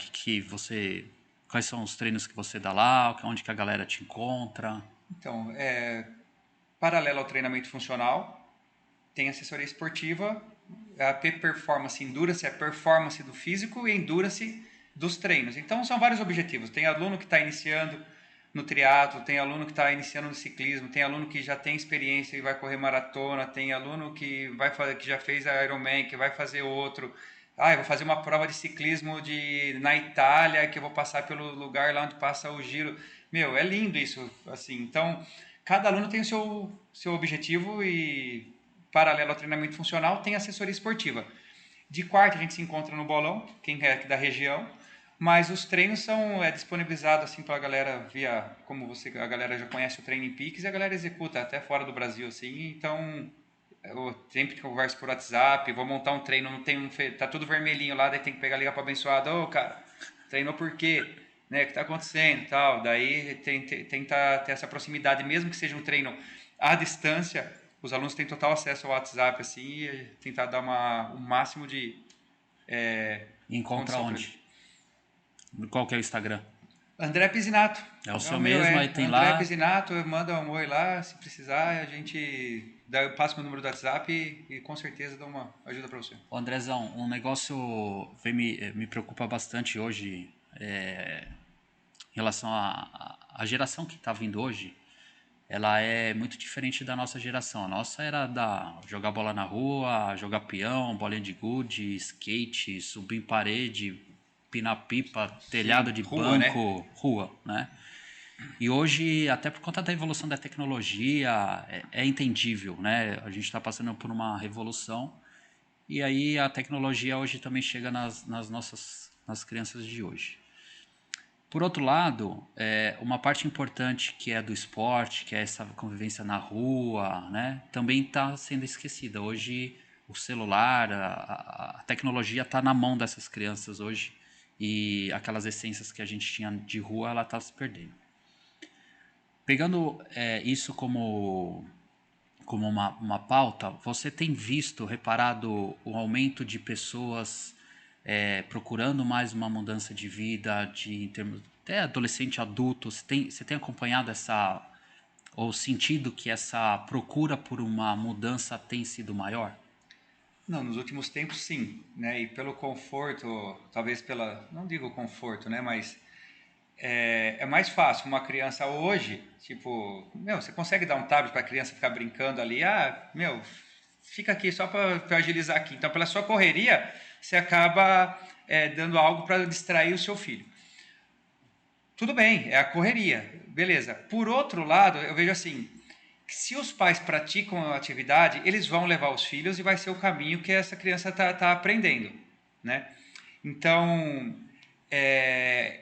quais são os treinos que você dá lá, onde que a galera te encontra. Então, paralelo ao treinamento funcional, tem assessoria esportiva, a P-Performance Endurance é a performance do físico e Endurance dos treinos. Então são vários objetivos. Tem aluno que está iniciando no triatlo, tem aluno que está iniciando no ciclismo, tem aluno que já tem experiência e vai correr maratona, tem aluno que já fez a Ironman, que vai fazer outro. Eu vou fazer uma prova de ciclismo na Itália, que eu vou passar pelo lugar lá onde passa o giro. É lindo isso, assim. Então, cada aluno tem o seu objetivo e paralelo ao treinamento funcional, tem assessoria esportiva. De quarta a gente se encontra no bolão, quem é aqui da região, mas os treinos são disponibilizados assim para a galera a galera já conhece o Training Peaks e a galera executa até fora do Brasil assim, então eu sempre converso por WhatsApp, vou montar um treino, não tem tá tudo vermelhinho lá, daí tem que pegar ligar para abençoado, cara, treinou por quê? Né, o que está acontecendo, tal, daí tenta ter essa proximidade, mesmo que seja um treino à distância, os alunos têm total acesso ao WhatsApp assim e tentar dar o máximo de Encontra condição para eles. onde? Qual que é o Instagram? André Pisinato. É o É o seu meu, mesmo, aí tem André lá. Pisinato, manda um oi lá, se precisar, eu passo meu número do WhatsApp e com certeza dou uma ajuda para você. Ô, Andrezão, um negócio me preocupa bastante hoje em relação à geração que está vindo hoje. Ela é muito diferente da nossa geração. A nossa era jogar bola na rua, jogar peão, bolinha de gude, skate, subir em parede, pinar pipa, telhado Sim, de rua, né? banco, rua, né? E hoje, até por conta da evolução da tecnologia, é entendível, né? A gente está passando por uma revolução e aí a tecnologia hoje também chega nas crianças de hoje. Por outro lado, uma parte importante que é do esporte, que é essa convivência na rua, né, também está sendo esquecida. Hoje, o celular, a tecnologia está na mão dessas crianças hoje e aquelas essências que a gente tinha de rua, ela está se perdendo. Pegando isso como uma pauta, você tem visto, reparado o aumento de pessoas procurando mais uma mudança de vida, em termos até adolescente, adulto? Você tem acompanhado ou sentido que essa procura por uma mudança tem sido maior? Não, nos últimos tempos sim, né? E pelo conforto, talvez não digo conforto, né? Mas é mais fácil uma criança hoje, tipo, você consegue dar um tablet para a criança ficar brincando ali, fica aqui só para agilizar aqui. Então, pela sua correria, você acaba dando algo para distrair o seu filho. Tudo bem, é a correria, beleza. Por outro lado, eu vejo assim, que se os pais praticam a atividade, eles vão levar os filhos e vai ser o caminho que essa criança tá aprendendo, né? Então,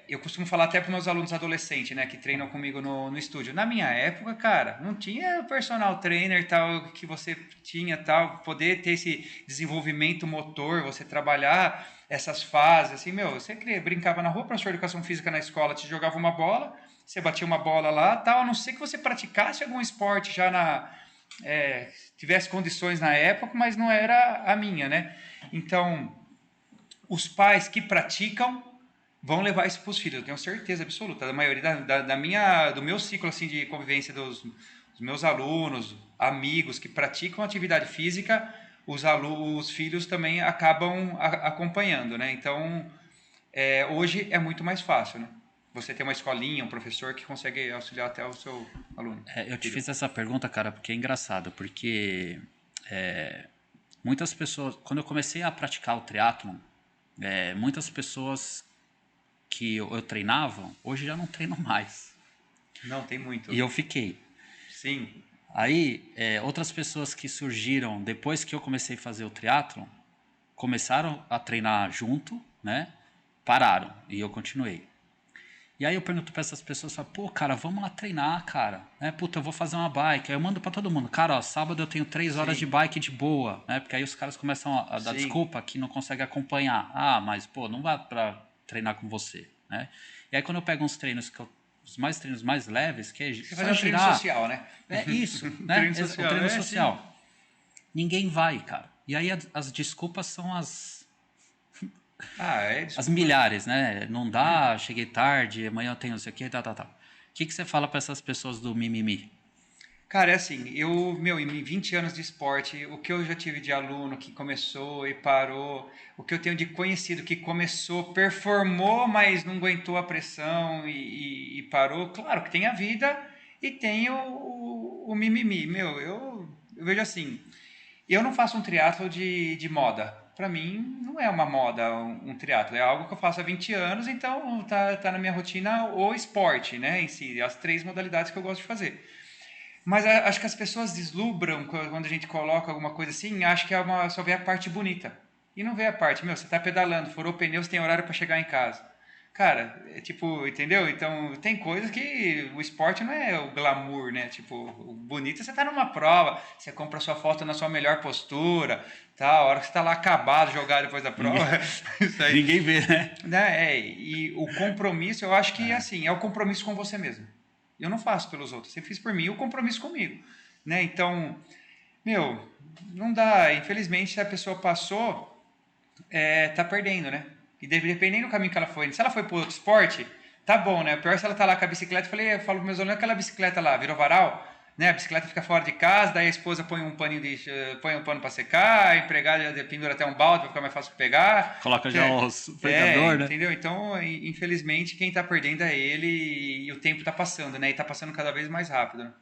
eu costumo falar até para meus alunos adolescentes, né, que treinam comigo no estúdio. Na minha época, cara, não tinha personal trainer tal que você tinha tal, poder ter esse desenvolvimento motor, você trabalhar essas fases, assim, você brincava na rua, professor de educação física na escola te jogava uma bola, você batia uma bola lá, tal, a não ser que você praticasse algum esporte já tivesse condições na época, mas não era a minha, né? Então, os pais que praticam vão levar isso para os filhos, eu tenho certeza absoluta. Da maioria do meu ciclo assim, de convivência dos meus alunos, amigos que praticam atividade física, os filhos também acabam acompanhando, né? Então, hoje é muito mais fácil, né? Você tem uma escolinha, um professor que consegue auxiliar até o seu aluno. Eu te fiz essa pergunta, cara, porque é engraçado, porque muitas pessoas, quando eu comecei a praticar o triatlon, muitas pessoas que eu treinava, hoje já não treinam mais. Não, tem muito. E eu fiquei. Sim. Aí, outras pessoas que surgiram depois que eu comecei a fazer o triatlon, começaram a treinar junto, né? Pararam e eu continuei. E aí eu pergunto para essas pessoas, falo, pô, cara, vamos lá treinar, cara. Puta, eu vou fazer uma bike. Aí eu mando para todo mundo, cara, ó, sábado eu tenho 3 horas de bike de boa, né? Porque aí os caras começam a dar desculpa que não conseguem acompanhar. Ah, mas, pô, não vá para treinar com você, né? E aí quando eu pego uns treinos os treinos mais leves, que é você faz um treino social, né? É isso, né? Treino social, o treino social. Sim. Ninguém vai, cara. E aí as desculpas são as desculpa. milhares, né? Não dá, cheguei tarde, amanhã eu tenho não sei o que, tal. O que você fala para essas pessoas do mimimi? Cara, é assim, em 20 anos de esporte, o que eu já tive de aluno que começou e parou, o que eu tenho de conhecido que começou, performou, mas não aguentou a pressão e parou, claro que tem a vida e tem o mimimi. Eu vejo assim, eu não faço um triatlo de moda. Para mim, não é uma moda um triatlo, é algo que eu faço há 20 anos, então tá na minha rotina o esporte, né, em si, as 3 modalidades que eu gosto de fazer. Mas acho que as pessoas deslumbram quando a gente coloca alguma coisa assim, acho que só vê a parte bonita. E não vê a parte, você tá pedalando, furou o pneu, você tem horário para chegar em casa. Cara, tipo, entendeu? Então, tem coisas que o esporte não é o glamour, né? Tipo, o bonito é você tá numa prova, você compra sua foto na sua melhor postura, tá? A hora que você tá lá acabado, jogado depois da prova. Isso aí. Ninguém vê, né? E o compromisso, eu acho que, assim, é o compromisso com você mesmo. Eu não faço pelos outros, eu fiz por mim o compromisso comigo, né? Então, não dá. Infelizmente, se a pessoa passou, tá perdendo, né? E dependendo do caminho que ela foi. Se ela foi para outro esporte, tá bom, né? O pior é se ela tá lá com a bicicleta. Eu falo para meus alunos, aquela bicicleta lá, virou varal, né? A bicicleta fica fora de casa, daí a esposa põe um pano para secar, a empregada pendura até um balde para ficar mais fácil de pegar. Coloca já os freador, né? Entendeu? Então, infelizmente, quem tá perdendo é ele e o tempo tá passando, né? E tá passando cada vez mais rápido, né?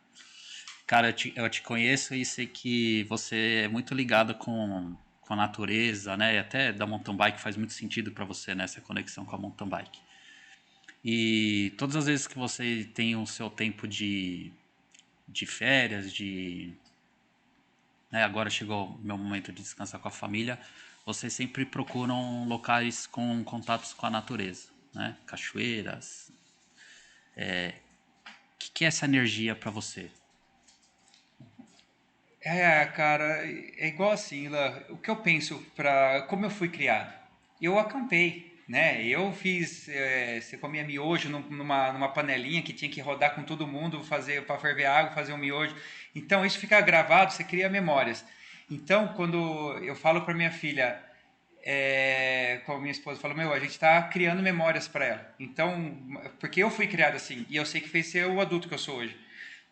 Cara, eu te conheço e sei que você é muito ligado com a natureza, né? E até da mountain bike faz muito sentido para você, né? Essa conexão com a mountain bike. E todas as vezes que você tem o seu tempo de férias, né? Agora chegou o meu momento de descansar com a família, vocês sempre procuram locais com contatos com a natureza, né? Cachoeiras. O que é essa energia para você? Cara, é igual assim, o que eu penso como eu fui criado? Eu acampei, né? Eu fiz, você comia miojo numa panelinha que tinha que rodar com todo mundo, fazer para ferver água, fazer um miojo. Então isso fica gravado, você cria memórias. Então quando eu falo para minha filha, com a minha esposa, eu falo, a gente está criando memórias para ela. Então, porque eu fui criado assim e eu sei que fez ser o adulto que eu sou hoje.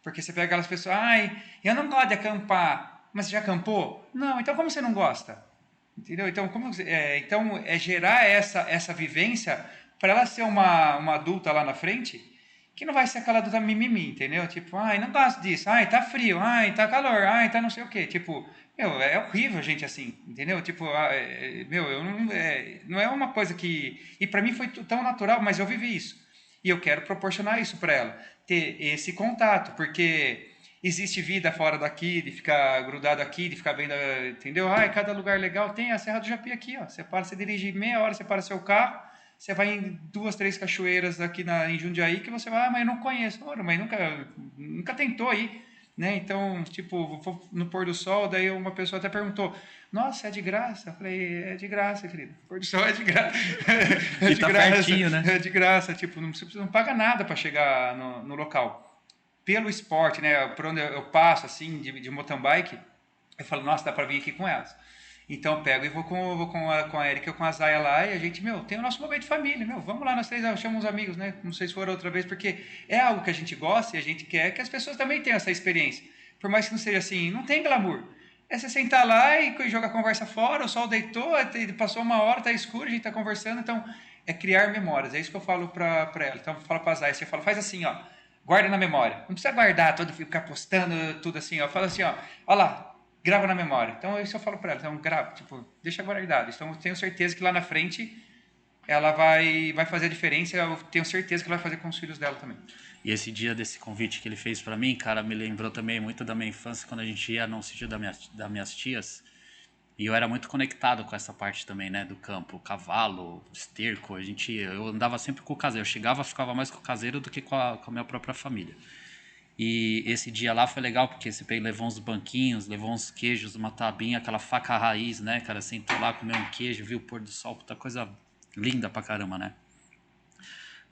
Porque você pega aquelas pessoas, eu não gosto de acampar, mas você já acampou? Não, então como você não gosta? Entendeu? Então, então é gerar essa vivência para ela ser uma adulta lá na frente, que não vai ser aquela adulta mimimi, entendeu? Tipo, não gosto disso, tá frio, tá calor, tá não sei o quê. Tipo, é horrível gente assim, entendeu? Tipo, eu não é uma coisa que... E para mim foi tão natural, mas eu vivi isso. E eu quero proporcionar isso para ela, ter esse contato, porque existe vida fora daqui, de ficar grudado aqui, de ficar vendo, entendeu? Cada lugar legal tem a Serra do Japi aqui, ó. Você dirige meia hora, você para seu carro, você vai em 2, 3 cachoeiras aqui em Jundiaí, que você vai, mas eu não conheço. Ora, mas nunca tentou ir, né? Então, tipo, no pôr do sol, daí uma pessoa até perguntou, nossa, é de graça? Eu falei, é de graça, querido. O pôr do sol é de graça. E tá pertinho, né? É de graça, tipo, você não paga nada para chegar no local. pelo esporte, né? Por onde eu passo, assim, de mountain bike, eu falo, nossa, dá para vir aqui com elas. Então eu pego e vou com a Erika ou com a Zaya lá e a gente, tem o nosso momento de família, vamos lá nós três, eu chamo uns amigos, né? Não sei se for outra vez, porque é algo que a gente gosta e a gente quer que as pessoas também tenham essa experiência. Por mais que não seja assim, não tem glamour. É você sentar lá e jogar a conversa fora, o sol deitou, passou uma hora, tá escuro, a gente tá conversando, então é criar memórias, é isso que eu falo pra ela. Então eu falo pra Zaya, você fala, faz assim, ó, guarda na memória. Não precisa guardar todo, ficar postando tudo assim, ó. Fala assim, ó lá, grava na memória. Então, isso eu falo para ela. Então, grava, deixa guardado. Então, eu tenho certeza que lá na frente ela vai fazer a diferença. Eu tenho certeza que ela vai fazer com os filhos dela também. E esse dia desse convite que ele fez para mim, cara, me lembrou também muito da minha infância, quando a gente ia num sítio das minhas tias. E eu era muito conectado com essa parte também, né, do campo, cavalo, esterco. Eu andava sempre com o caseiro. Eu chegava, ficava mais com o caseiro do que com a minha própria família. E esse dia lá foi legal, porque você levou uns banquinhos, levou uns queijos, uma tabinha, aquela faca raiz, né, cara? Sentou lá, comeu um queijo, viu o pôr do sol, puta coisa linda pra caramba, né?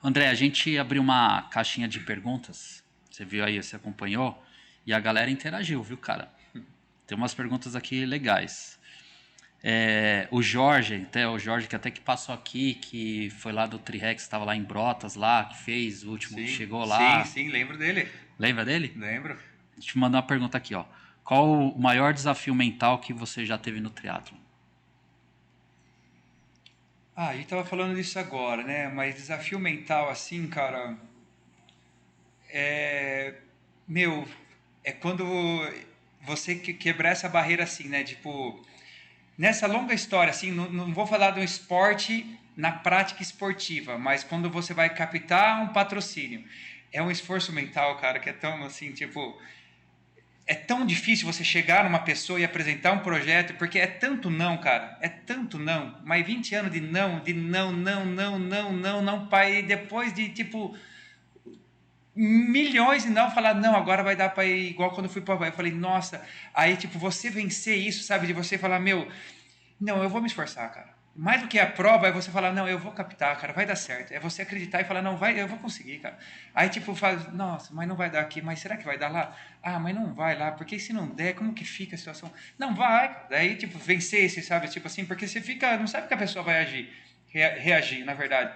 André, a gente abriu uma caixinha de perguntas, você viu aí, você acompanhou, e a galera interagiu, viu, cara? Tem umas perguntas aqui legais. O Jorge que até que passou aqui, que foi lá do Trirex, estava lá em Brotas, lá, que fez o último, que chegou lá. Sim, lembro dele. Lembra dele? Lembro. Deixa eu te mandar uma pergunta aqui, ó. Qual o maior desafio mental que você já teve no triatlo? A gente tava falando disso agora, né? Mas desafio mental, assim, cara, meu, é quando você quebrar essa barreira assim, né? Tipo, nessa longa história, assim, não vou falar de um esporte na prática esportiva, mas quando você vai captar um patrocínio, é um esforço mental, cara, que é tão assim, tipo, é tão difícil você chegar numa pessoa e apresentar um projeto, porque é tanto não, cara, é tanto não, mas 20 anos de não, pai, e depois de, tipo, milhões e não falar, não, agora vai dar para ir igual quando eu fui para Havaí. Eu falei, nossa, aí tipo, você vencer isso, sabe, de você falar, não, eu vou me esforçar, cara. Mais do que a prova é você falar, não, eu vou captar, cara, vai dar certo. É você acreditar e falar, não, vai, eu vou conseguir, cara. Aí tipo, faz, nossa, mas não vai dar aqui, mas será que vai dar lá? Ah, mas não vai lá, porque se não der, como que fica a situação? Não vai, cara. Daí tipo, vencer esse, sabe, tipo assim, porque você fica, não sabe que a pessoa vai agir, reagir, na verdade.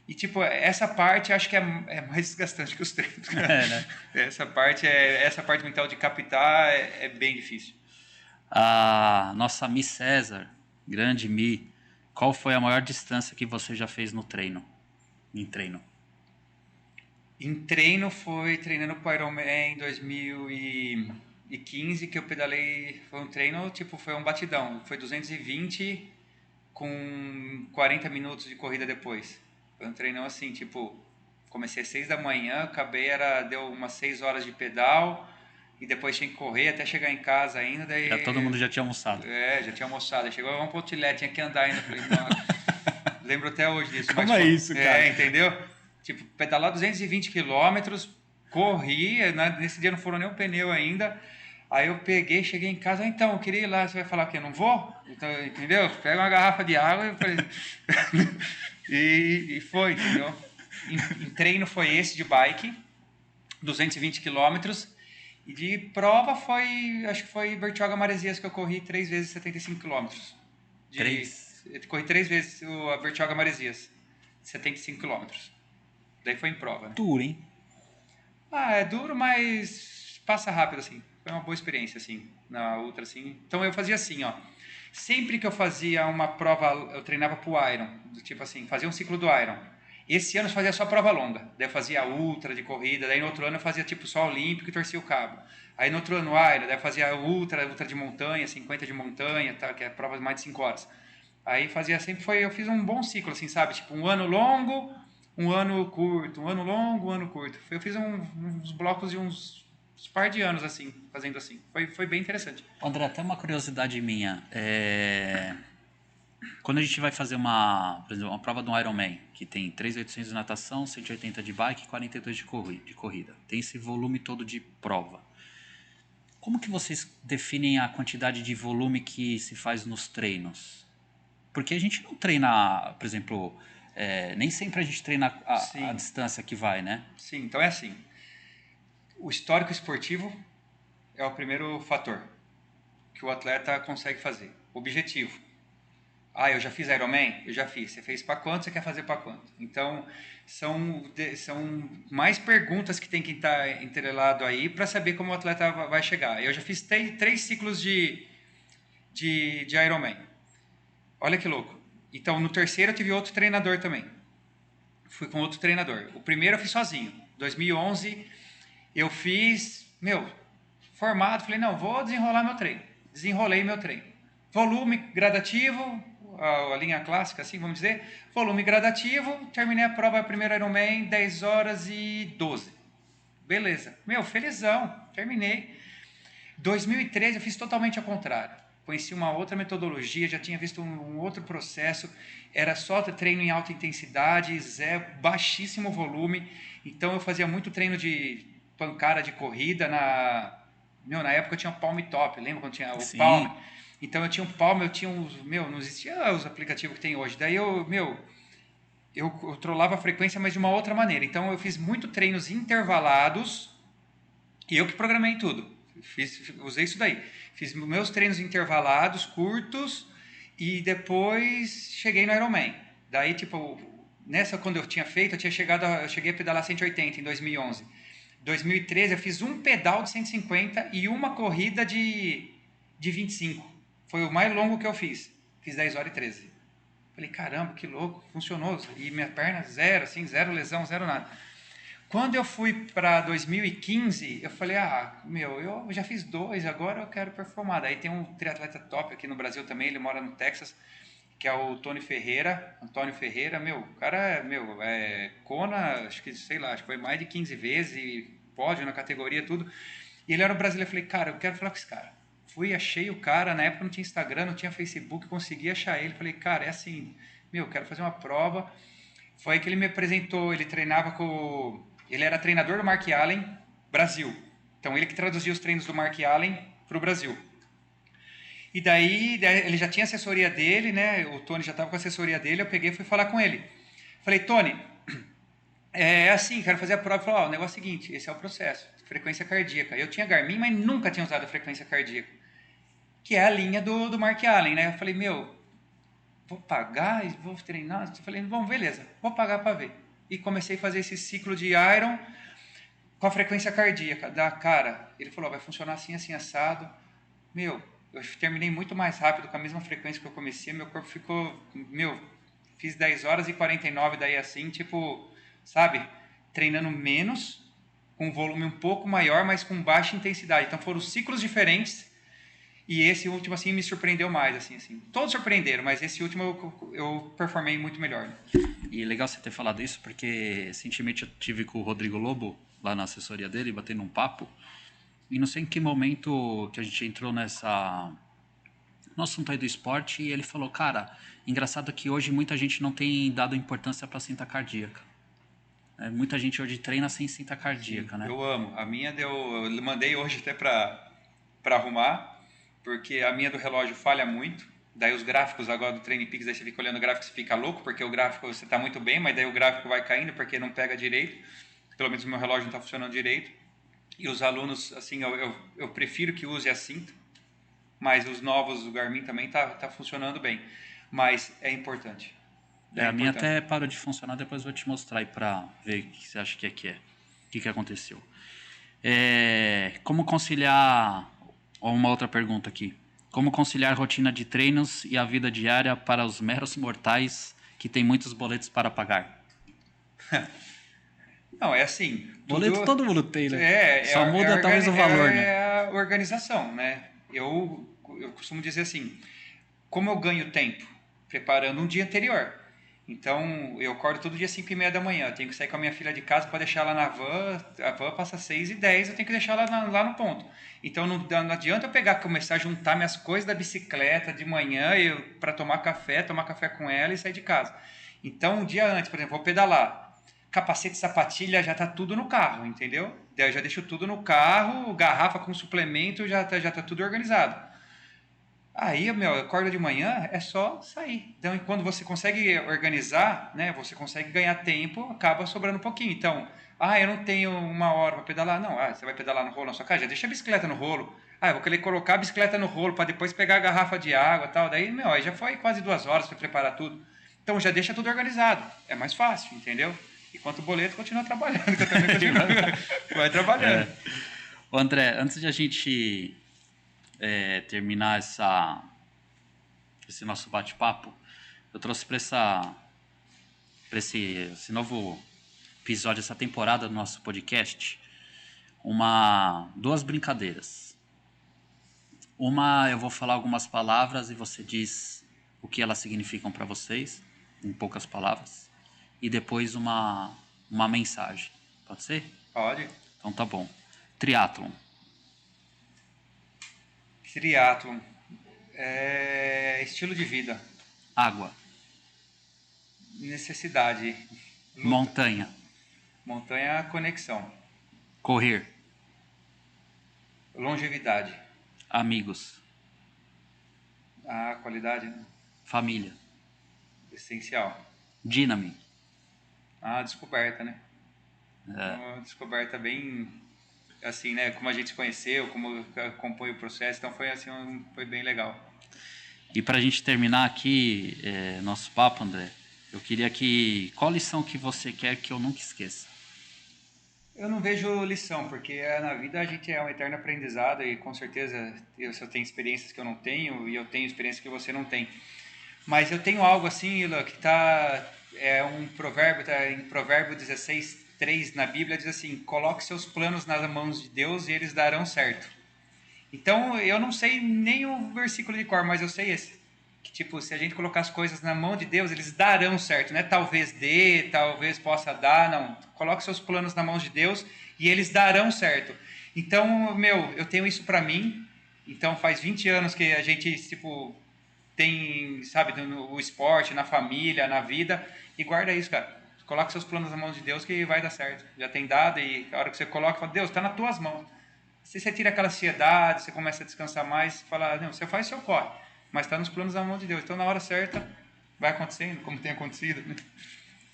E, tipo, essa parte acho que é mais desgastante que os treinos. Né? Essa parte mental de captar é bem difícil. A nossa Mi César, grande Mi, qual foi a maior distância que você já fez no treino? Em treino? Em treino foi treinando para o Ironman em 2015 que eu pedalei, foi um treino, tipo, foi um batidão. Foi 220 com 40 minutos de corrida depois. Foi um treinão assim, tipo, comecei às 6 da manhã, acabei, deu umas 6 horas de pedal e depois tinha que correr até chegar em casa ainda. Daí, Todo mundo já tinha almoçado. Já tinha almoçado. Chegou, vamos pro outlet, tinha que andar ainda. Falei, lembro até hoje disso. Como é isso, cara? Entendeu? Tipo, pedalar 220 quilômetros, corri, nesse dia não foram nem um pneu ainda. Aí eu peguei, cheguei em casa, então, eu queria ir lá, você vai falar que eu não vou? Então, entendeu? Pega uma garrafa de água e falei... e foi, entendeu? Em treino foi esse de bike, 220 quilômetros. E de prova acho que foi Bertioga Maresias que eu corri 3 vezes 75 quilômetros. Eu corri 3 vezes a Bertioga Maresias, 75 quilômetros. Daí foi em prova, né? Duro, hein? É duro, mas passa rápido, assim. Foi uma boa experiência, assim, na ultra, assim. Então eu fazia assim, ó. Sempre que eu fazia uma prova, eu treinava pro Iron, tipo assim, fazia um ciclo do Iron. Esse ano eu fazia só prova longa. Daí eu fazia ultra de corrida, daí no outro ano eu fazia tipo só olímpico e torcia o cabo. Aí no outro ano Iron, daí eu fazia ultra de montanha, 50 de montanha, tá, que é prova de mais de 5 horas. Aí fazia eu fiz um bom ciclo, assim, sabe? Tipo, um ano longo, um ano curto, um ano longo, um ano curto. Eu fiz uns blocos de uns par de anos, assim, fazendo assim. Foi bem interessante. André, até uma curiosidade minha. Quando a gente vai fazer por exemplo, uma prova do Ironman, que tem 3.800 de natação, 180 de bike e 42 de corrida. Tem esse volume todo de prova. Como que vocês definem a quantidade de volume que se faz nos treinos? Porque a gente não treina, por exemplo, nem sempre a gente treina a distância que vai, né? Sim, então é assim. O histórico esportivo é o primeiro fator que o atleta consegue fazer. Objetivo. Ah, eu já fiz Ironman? Eu já fiz. Você fez para quanto? Você quer fazer para quanto? Então, são mais perguntas que tem que estar entrelado aí para saber como o atleta vai chegar. Eu já fiz 3 ciclos de Ironman. Olha que louco. Então, no terceiro eu tive outro treinador também. Fui com outro treinador. O primeiro eu fiz sozinho. 2011 eu fiz, formado. Falei, não, vou desenrolar meu treino. Desenrolei meu treino. Volume gradativo, a linha clássica, assim, vamos dizer. Volume gradativo, terminei a prova, a primeira Ironman, 10 horas e 12. Beleza. Felizão, terminei. 2013 eu fiz totalmente ao contrário. Conheci uma outra metodologia, já tinha visto um outro processo, era só treino em alta intensidade, baixíssimo volume, então eu fazia muito treino de pancada de corrida, na época eu tinha o Palm Top, lembra quando tinha o Sim. Palm? Então eu tinha um Palm, eu tinha uns, não existia os aplicativos que tem hoje, daí eu controlava a frequência, mas de uma outra maneira, então eu fiz muito treinos intervalados, e eu que programei tudo. Usei isso daí. Fiz meus treinos intervalados, curtos, e depois cheguei no Ironman. Daí, nessa quando eu tinha feito, eu cheguei a pedalar 180 em 2011. 2013 eu fiz um pedal de 150 e uma corrida de 25. Foi o mais longo que eu fiz. Fiz 10 horas e 13. Falei, caramba, que louco, funcionou. E minha perna zero lesão, zero nada. Quando eu fui para 2015, eu falei, eu já fiz 2, agora eu quero performar. Daí tem um triatleta top aqui no Brasil também, ele mora no Texas, que é o Antônio Ferreira. O cara é Kona, acho que foi mais de 15 vezes, pódio na categoria, tudo. E ele era um brasileiro, eu falei, cara, eu quero falar com esse cara. Fui, achei o cara, na época não tinha Instagram, não tinha Facebook, consegui achar ele. Falei, cara, é assim, quero fazer uma prova. Foi aí que ele me apresentou, ele treinava ele era treinador do Mark Allen, Brasil. Então, ele que traduzia os treinos do Mark Allen para o Brasil. E daí, ele já tinha assessoria dele, né? O Tony já estava com a assessoria dele, eu peguei e fui falar com ele. Falei, Tony, é assim, quero fazer a prova. Ele falou, o negócio é o seguinte, esse é o processo, frequência cardíaca. Eu tinha Garmin, mas nunca tinha usado a frequência cardíaca, que é a linha do Mark Allen, né? Eu falei, vou pagar e vou treinar? Eu falei, bom, beleza, vou pagar para ver. E comecei a fazer esse ciclo de Iron com a frequência cardíaca da cara. Ele falou, vai funcionar assim, assim, assado. Eu terminei muito mais rápido com a mesma frequência que eu comecei. Meu corpo ficou, fiz 10 horas e 49 daí assim, sabe? Treinando menos, com um volume um pouco maior, mas com baixa intensidade. Então foram ciclos diferentes. E esse último, assim, me surpreendeu mais, assim. Todos surpreenderam, mas esse último eu performei muito melhor. Né? E legal você ter falado isso, porque recentemente eu tive com o Rodrigo Lobo, lá na assessoria dele, batendo um papo, e não sei em que momento que a gente entrou no assunto aí do esporte, e ele falou, cara, engraçado que hoje muita gente não tem dado importância para a cinta cardíaca. Muita gente hoje treina sem cinta cardíaca, Sim, né? Eu amo. A minha eu mandei hoje até para arrumar, porque a minha do relógio falha muito. Daí os gráficos agora do TrainingPeaks, daí você fica olhando o gráfico e fica louco, porque o gráfico você está muito bem, mas daí o gráfico vai caindo porque não pega direito. Pelo menos o meu relógio não está funcionando direito. E os alunos, assim, eu prefiro que use a cinta, mas os novos, o Garmin também tá funcionando bem. Mas é importante. A minha até parou de funcionar, depois eu vou te mostrar aí para ver o que você acha que é. O que aconteceu. Como conciliar... Uma outra pergunta aqui. Como conciliar a rotina de treinos e a vida diária para os meros mortais que têm muitos boletos para pagar? Não, é assim... Boleto todo mundo tem, né? Só muda talvez o valor, né? É a organização, né? Eu costumo dizer assim, como eu ganho tempo preparando um dia anterior. Então, eu acordo todo dia 5h30 da manhã. Eu tenho que sair com a minha filha de casa para deixar ela na van. A van passa 6h10, eu tenho que deixar ela lá no ponto. Então, não adianta eu começar a juntar minhas coisas da bicicleta de manhã para tomar café com ela e sair de casa. Então, um dia antes, por exemplo, vou pedalar. Capacete, sapatilha, já tá tudo no carro, entendeu? Daí eu já deixo tudo no carro, garrafa com suplemento, já tá tudo organizado. Aí, meu, acorda de manhã, é só sair. Então, quando você consegue organizar, né, você consegue ganhar tempo, acaba sobrando um pouquinho. Então, eu não tenho 1 hora para pedalar. Não, você vai pedalar no rolo na sua casa, já deixa a bicicleta no rolo. Eu vou querer colocar a bicicleta no rolo para depois pegar a garrafa de água e tal. Daí, meu, aí já foi quase 2 horas para preparar tudo. Então, já deixa tudo organizado. É mais fácil, entendeu? Enquanto o boleto continua trabalhando, que eu também continuo. Vai trabalhando. Ô, André, antes de a gente terminar esse nosso bate-papo, eu trouxe para esse novo episódio, essa temporada do nosso podcast, duas brincadeiras. Uma, eu vou falar algumas palavras e você diz o que elas significam para vocês, em poucas palavras, e depois uma mensagem. Pode ser? Pode. Então tá bom. Triatlon. Triatlon. Estilo de vida. Água. Necessidade. Luta. Montanha. Montanha, conexão. Correr. Longevidade. Amigos. Qualidade, né? Família. Essencial. Dínamo. Descoberta, né? Uma descoberta bem, assim, né? Como a gente se conheceu, como acompanha o processo. Então foi assim, foi bem legal. E para a gente terminar aqui nosso papo, André, eu queria qual lição que você quer que eu nunca esqueça? Eu não vejo lição, porque na vida a gente é um eterno aprendizado e com certeza eu tenho experiências que eu não tenho e eu tenho experiências que você não tem. Mas eu tenho algo assim, Ila, que um provérbio, em Provérbio 16:3 na Bíblia, diz assim: coloque seus planos nas mãos de Deus e eles darão certo. Então, eu não sei nem o versículo de cor, mas eu sei esse. Que, tipo, se a gente colocar as coisas na mão de Deus, eles darão certo. Não é talvez dê, talvez possa dar, não. Coloque seus planos na mão de Deus e eles darão certo. Então, eu tenho isso pra mim. Então, faz 20 anos que a gente, tipo, tem, sabe, no esporte, na família, na vida. E guarda isso, cara. Coloque seus planos na mão de Deus que vai dar certo. Já tem dado e a hora que você coloca, fala, Deus, tá nas tuas mãos. Se você tira aquela ansiedade, você começa a descansar mais, fala, não, você faz o seu corre, mas está nos planos da mão de Deus. Então, na hora certa, vai acontecendo, como tem acontecido. Né?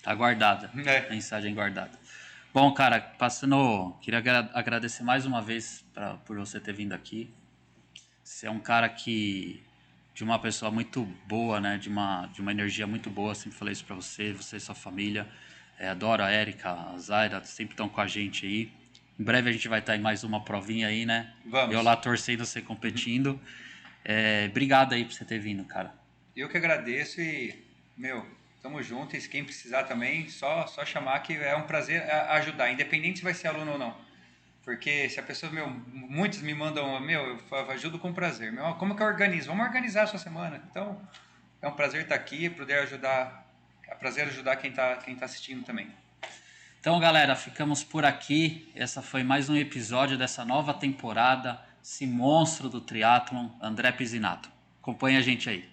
Tá guardada. Mensagem guardada. Bom, cara, queria agradecer mais uma vez por você ter vindo aqui. Você é um cara de uma pessoa muito boa, né? De uma energia muito boa, sempre falei isso pra você e sua família. Adoro a Érica, a Zaira, sempre estão com a gente aí. Em breve a gente vai estar em mais uma provinha aí, né? Vamos. Eu lá torcendo, você competindo. Obrigado aí por você ter vindo, cara. Eu que agradeço e, tamo junto. E se quem precisar também, só chamar que é um prazer ajudar, independente se vai ser aluno ou não. Porque se a pessoa, muitos me mandam, eu ajudo com prazer. Como que eu organizo? Vamos organizar a sua semana. Então, é um prazer estar aqui, poder ajudar, é um prazer ajudar quem tá assistindo também. Então, galera, ficamos por aqui. Essa foi mais um episódio dessa nova temporada, esse monstro do triatlon, André Pizinato. Acompanhe a gente aí.